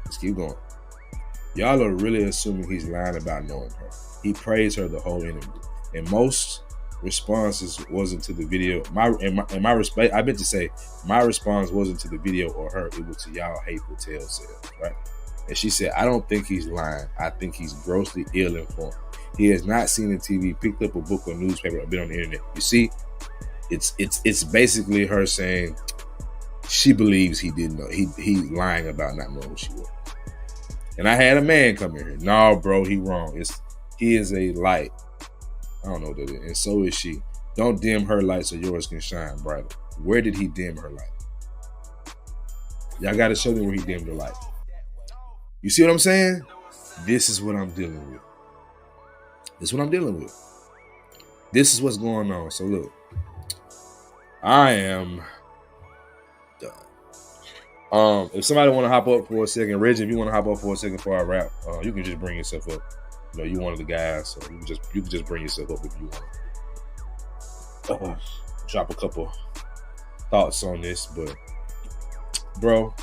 Let's keep going. Y'all are really assuming he's lying about knowing her. He praised her the whole interview, and most responses wasn't to the video. My response, I meant to say, my response wasn't to the video or her. It was to y'all hateful telltales, right? And she said, I don't think he's lying. I think he's grossly ill-informed. He has not seen the TV, picked up a book or newspaper, or been on the internet. You see, it's basically her saying she believes he didn't know. He's lying about not knowing who she was. And I had a man come in here. No, bro, he wrong. He is a light. I don't know what that is. And so is she. Don't dim her light so yours can shine brighter. Where did he dim her light? Y'all got to show me where he dimmed her light. You see what I'm saying? This is what I'm dealing with. This is what I'm dealing with. This is what's going on. So look, I am done. If somebody want to hop up for a second, Reggie, if you want to hop up for a second before I wrap, you can just bring yourself up. You know, you one of the guys, so you can just bring yourself up if you want. Drop a couple thoughts on this, but bro,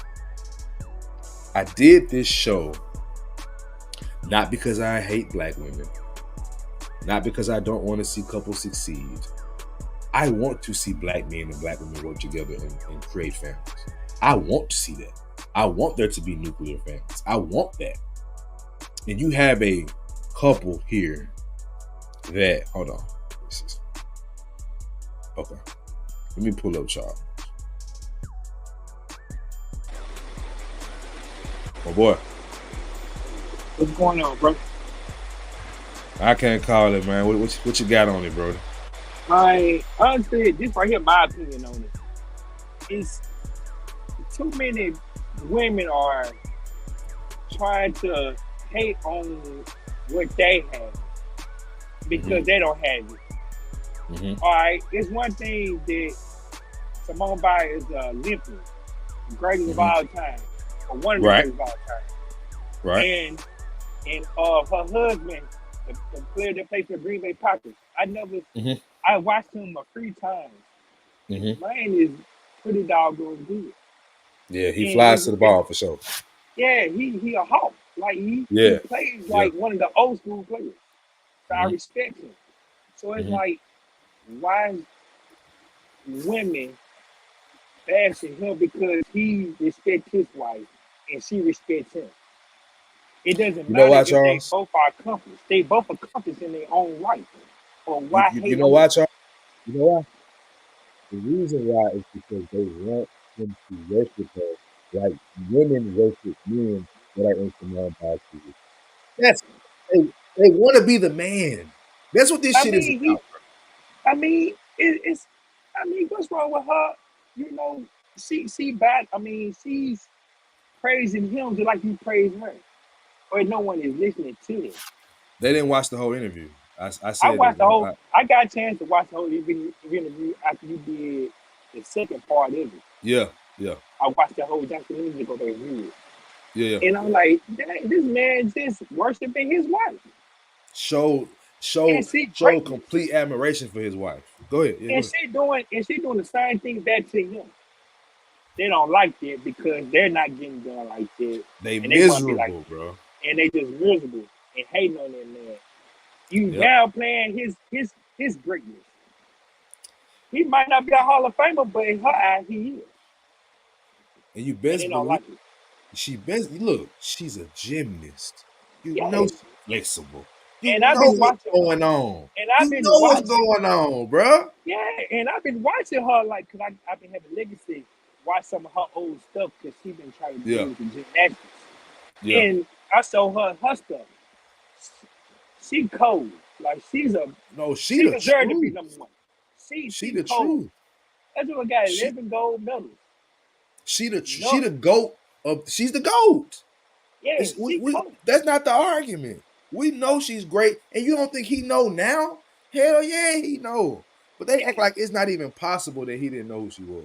I did this show not because I hate black women, not because I don't want to see couples succeed. I want to see black men and black women work together and create families. I want to see that. I want there to be nuclear families. I want that. And you have a couple here that, hold on. Okay. Let me pull up Charles. Oh boy. What's going on, bro? I can't call it, man. What you got on it, bro? Honestly, this right here, my opinion on it. It's too many women are trying to hate on what they have because they don't have it. Mm-hmm. All right, it's one thing that Simone Biles is the Olympian, greatest of all time, or one of the greatest of all time. Right. And her husband, the player that plays for Green Bay Packers, I watched him a few times. Mm-hmm. Man is pretty doggone good. Yeah, he flies to the ball for sure. Yeah, he a hawk. Like he plays like one of the old school players. So I respect him. So it's like, why is women bashing him because he respects his wife and she respects him? It doesn't matter if they both are accomplished. They both accomplished in their own right. Or why hate you know why, Charles? You know why? The reason why is because they want him to worship her like women worship men that are in Simone Biles. That's they want to be the man. That's what this shit is about. What's wrong with her? You know, she's praising him just like you praise her. Or no one is listening to it. They didn't watch the whole interview. I watched the whole. I got a chance to watch the whole interview after you did the second part of it. Yeah. I watched the whole documentary to go back and read it. Yeah. And I'm like, dang, this man just worshiping his wife. Show complete admiration for his wife. Go ahead. Yeah, she doing the same thing back to him. They don't like that because they're not getting done like that. They miserable, bro. And they just miserable and hating on that man. You now playing his greatness. He might not be a Hall of Famer, but in her eyes, he is. And you And they best don't believe like it. she's a gymnast. You Yeah. know she's flexible. You And I've know been what's watching her. going on. And You I've been know what's watching. going on, bruh. Yeah, and I've been watching her like, cause I've been having Legacy watch some of her old stuff, cause she been trying to Yeah. do the gymnastics. Yeah. And I saw her stuff. She cold. Like she the deserved to be truth. #1. She the cold. truth. That's what got She 11 gold medals. she the No, GOAT she's the GOAT. yeah, she We cold. that's not the argument. We know she's great, and you don't think he know now? Hell yeah, he know. But they act like it's not even possible that he didn't know who she was,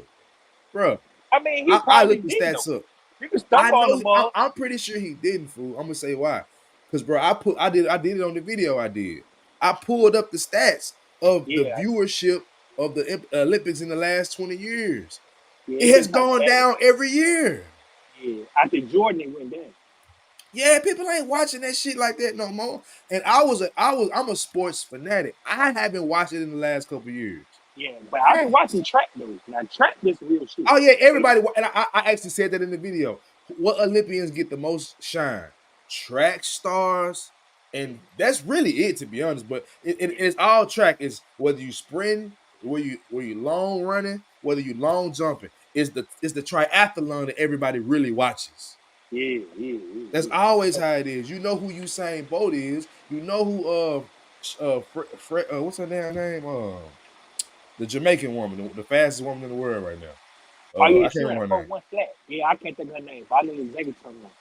bro. I mean, he I probably looked the did know. stats up. You can I stumble on the know. ball. I'm pretty sure he didn't, fool. I'm gonna say why. Because, bro, I did it on the video. I pulled up the stats of the Yeah, viewership of the Olympics in the last 20 years. yeah, It it's has been kind of gone bad. down every year. Yeah, I think Jordan it went down. Yeah, people ain't watching that shit like that no more. And I'm a sports fanatic. I haven't watched it in the last couple years. Yeah, but I've been watching track though. Now track this real shit. Oh yeah, everybody. And I actually said that in the video. What Olympians get the most shine? Track stars, and that's really it, to be honest. But it's all track. Is whether you sprint, whether you long running, whether you long jumping. Is the triathlon that everybody really watches. Yeah. That's always how it is. You know who Usain Bolt is. You know who what's her damn name? The Jamaican woman, the fastest woman in the world right now. Oh yeah, I she can't ran remember a her name. 4-1 flat. Yeah, I can't think of her name, but I know exactly what you're talking about.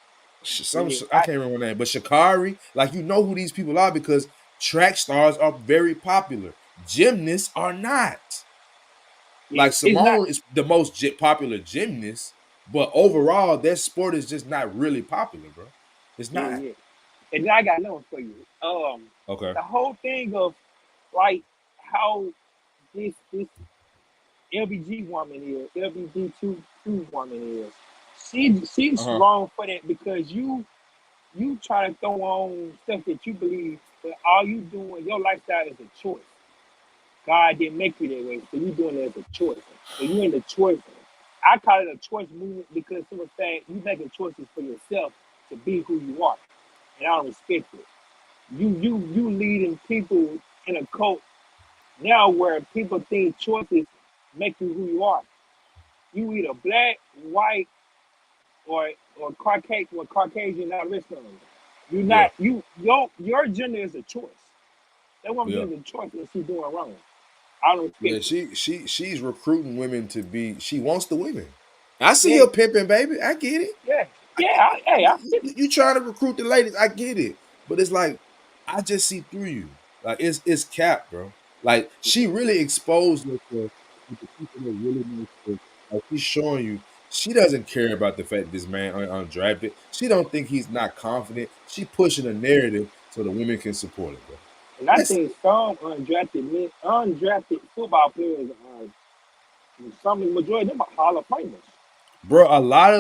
I can't remember her name, but Sha'Carri, like you know who these people are because track stars are very popular. Gymnasts are not. Yeah, Like it's not. Simone is the most popular gymnast, but overall, their sport is just not really popular, bro. It's Yeah, not. yeah. And then I got another one for you. Okay. The whole thing of like how this LBG woman is, LBG2 woman is. She's wrong for that because you try to throw on stuff that you believe, but all you doing, your lifestyle is a choice. God didn't make you that way, so you doing it as a choice. So you in the choice. I call it a choice movement because some of that you making choices for yourself to be who you are, and I don't respect it. You leading people in a cult now where people think choices make you who you are. You either black, white, or Caucasian, not rich on. You not your gender is a choice. That woman is a choice that she's doing wrong. I don't respect it. She's recruiting women to be. She wants the women. I see her pimping, baby. I get it. You trying to recruit the ladies? I get it, but it's like I just see through you. Like it's cap, bro. Like she really exposed herself to the people that really know stuff. Like she's showing you she doesn't care about the fact that this man undrafted. She don't think he's not confident. She pushing a narrative so the women can support it, bro. And I think some undrafted football players are some of the majority of them are Hall of Famers. Bro, a lot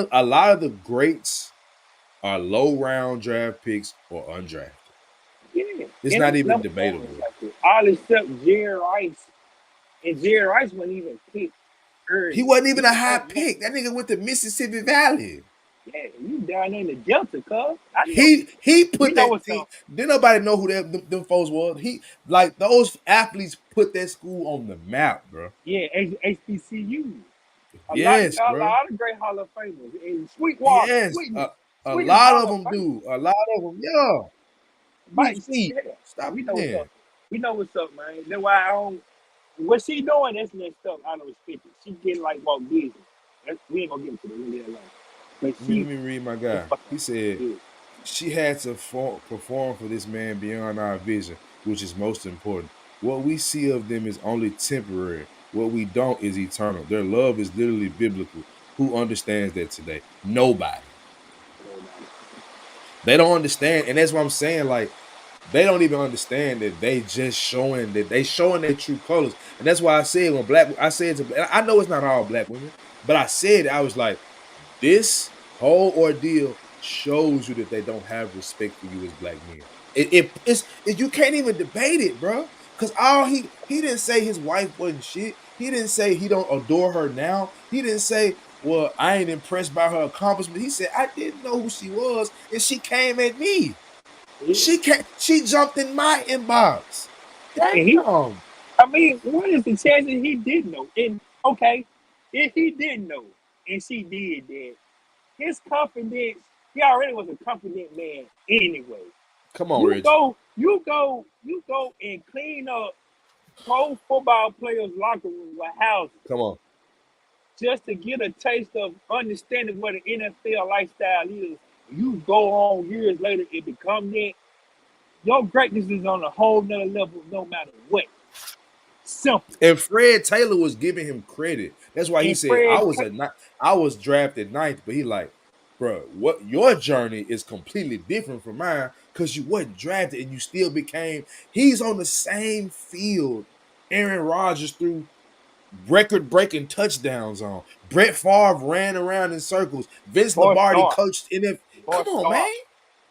of the greats are low round draft picks or undrafted. Yeah. It's not even debatable. All except Jerry Rice. And Jerry Rice wasn't even picked early. He wasn't even a high pick. That nigga went to Mississippi Valley. Yeah, you down there in the Delta, cuz. He put that team. Didn't nobody know who them folks was. He like those athletes put that school on the map, bro. Yeah, HBCU. A Bro. lot of great Hall of Famers. And Sweetwater. Yes, a Sweet lot of them do. A lot of them, yeah. Mike, Stop we know playing. what's up. We know what's up, man. That's why I don't. What she doing, that's messed up. I don't respect it. She getting like Walt Disney. We ain't gonna get into the really alone. Let me read my guy. He said she had to perform for this man beyond our vision, which is most important. What we see of them is only temporary. What we don't is eternal. Their love is literally biblical. Who understands that today? Nobody. They don't understand, and that's what I'm saying. Like, they don't even understand that they just showing their true colors. And that's why I said I know it's not all black women, but I said I was like, this whole ordeal shows you that they don't have respect for you as black men. You can't even debate it, bro. Because he didn't say his wife wasn't shit. He didn't say he don't adore her now. He didn't say, well, I ain't impressed by her accomplishment. He said, I didn't know who she was, and she came at me. She jumped in my inbox. Damn. I mean, what is the chance that he didn't know? And okay, if he didn't know and she did that, his confidence, he already was a confident man anyway. Come on, Rich. You go and clean up pro football players' locker room with houses. Come on. Just to get a taste of understanding what an NFL lifestyle is. You go on years later and become that. Your greatness is on a whole nother level no matter what. Simple. And Fred Taylor was giving him credit. That's why he said, I was drafted ninth, but he like, bro, what your journey is completely different from mine because you wasn't drafted and you still became. He's on the same field Aaron Rodgers threw record-breaking touchdowns on. Brett Favre ran around in circles. Vince Lombardi coached in it. Come on, man.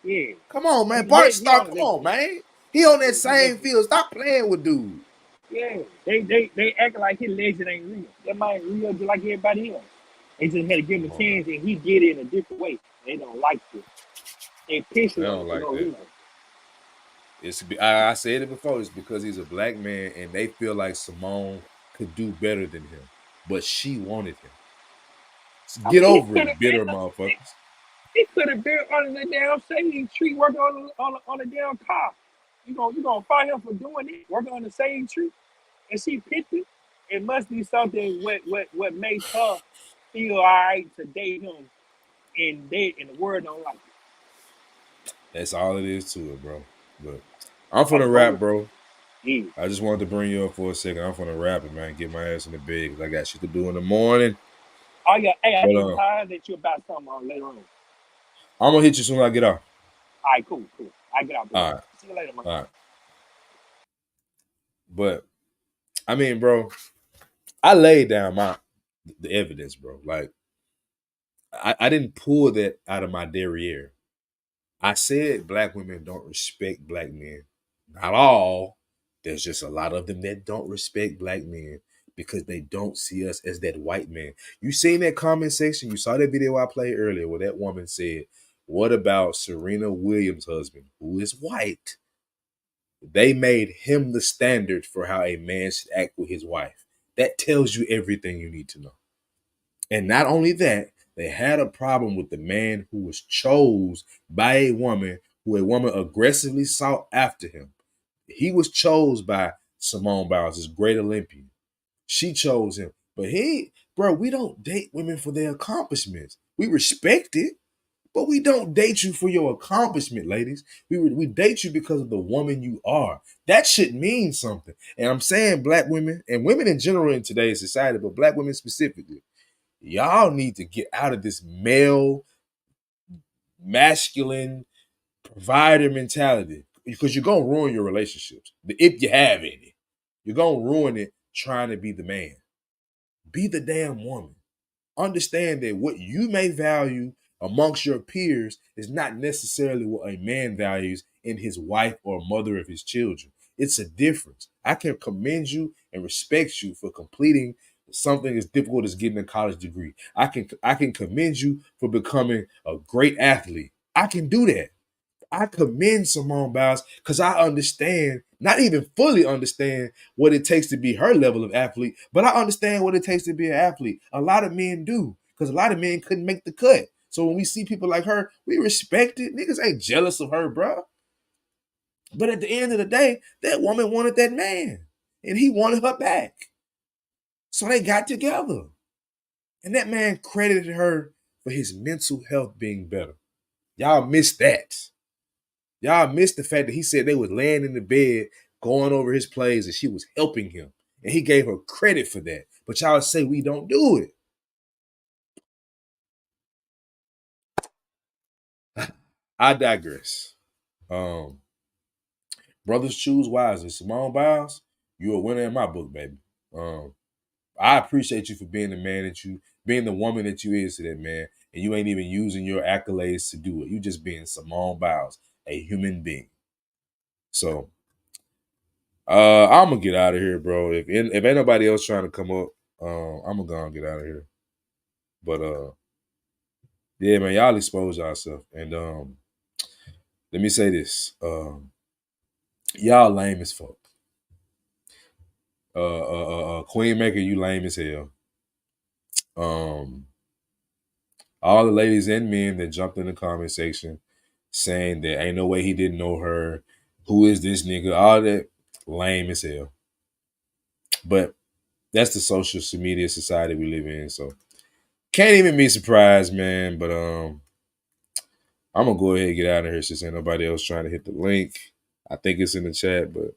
Yeah. Come on, man. Bart Starr, come on, man. He on that same field. Stop playing with dude. Yeah. They acting like his legend ain't real. That man ain't real just like everybody else. They just had to give him a chance and he did it in a different way. They don't like it. They piss They don't like that. I said it before. It's because he's a black man and they feel like Simone could do better than him. But she wanted him. So get over it, bitter motherfuckers. He could have been under the damn same tree working on the damn car. You gonna find him for doing it, working on the same tree, and she picked it. It must be something what makes her feel all right to date him, and the world don't like it. That's all it is to it, bro. But I'm finna rap, bro. Yeah. I just wanted to bring you up for a second. I'm finna rap it, man. Get my ass in the bed because I got shit to do in the morning. Oh yeah, hey, I need time that you about something later on. I'm gonna hit you soon as I get off. All right, cool. I get out. All right. See you later, man. All right. But I mean, bro, I laid down the evidence, bro. Like I didn't pull that out of my derriere. I said black women don't respect black men. Not all. There's just a lot of them that don't respect black men because they don't see us as that white man. You seen that comment section? You saw that video I played earlier where that woman said, what about Serena Williams' husband, who is white? They made him the standard for how a man should act with his wife. That tells you everything you need to know. And not only that, they had a problem with the man who was chose by a woman who a woman aggressively sought after him. He was chose by Simone Biles, this great Olympian. She chose him. But we don't date women for their accomplishments. We respect it, but we don't date you for your accomplishment, ladies. We date you because of the woman you are. That should mean something. And I'm saying black women and women in general in today's society, but black women specifically, y'all need to get out of this male, masculine, provider mentality because you're going to ruin your relationships. If you have any, you're going to ruin it trying to be the man. Be the damn woman. Understand that what you may value amongst your peers is not necessarily what a man values in his wife or mother of his children. It's a difference. I can commend you and respect you for completing something as difficult as getting a college degree. I can commend you for becoming a great athlete. I can do that. I commend Simone Biles because I understand, not even fully understand what it takes to be her level of athlete, but I understand what it takes to be an athlete. A lot of men do because a lot of men couldn't make the cut. So when we see people like her, we respect it. Niggas ain't jealous of her, bro. But at the end of the day, that woman wanted that man and he wanted her back. So they got together. And that man credited her for his mental health being better. Y'all missed that. Y'all missed the fact that he said they was laying in the bed, going over his plays, and she was helping him. And he gave her credit for that. But y'all say we don't do it. I digress. Brothers choose wisely. Simone Biles, you're a winner in my book, baby. I appreciate you for being the man that you, being the woman that you is to that man. And you ain't even using your accolades to do it. You just being Simone Biles, a human being. So I'm gonna get out of here, bro. If ain't nobody else trying to come up, I'm gonna go and get out of here. But yeah, man, y'all expose yourself. And let me say this. Y'all lame as fuck. Queen Maker, you lame as hell. All the ladies and men that jumped in the comment section saying that ain't no way he didn't know her. Who is this nigga? All that lame as hell. But that's the social media society we live in. So can't even be surprised, man. But I'm gonna go ahead and get out of here since ain't nobody else trying to hit the link. I think it's in the chat, but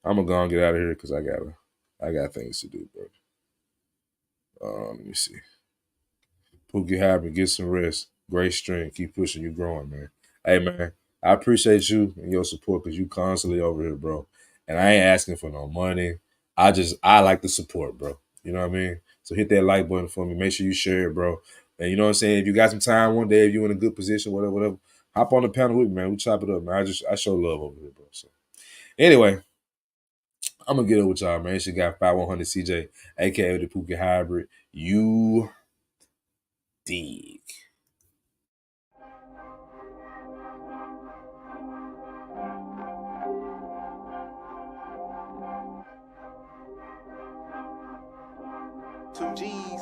I'm gonna go and get out of here because I got things to do, bro. Let me see. Pookie Hybrid, get some rest. Great strength. Keep pushing. You growing, man. Hey, man, I appreciate you and your support because you constantly over here, bro. And I ain't asking for no money. I like the support, bro. You know what I mean? So hit that like button for me. Make sure you share it, bro. And you know what I'm saying? If you got some time one day, if you're in a good position, whatever, hop on the panel with me, man. We chop it up, man. I show love over here, bro. So anyway, I'm gonna get it with y'all, man. She got 5100 CJ, aka the Pookie Hybrid. You dig. Two G's.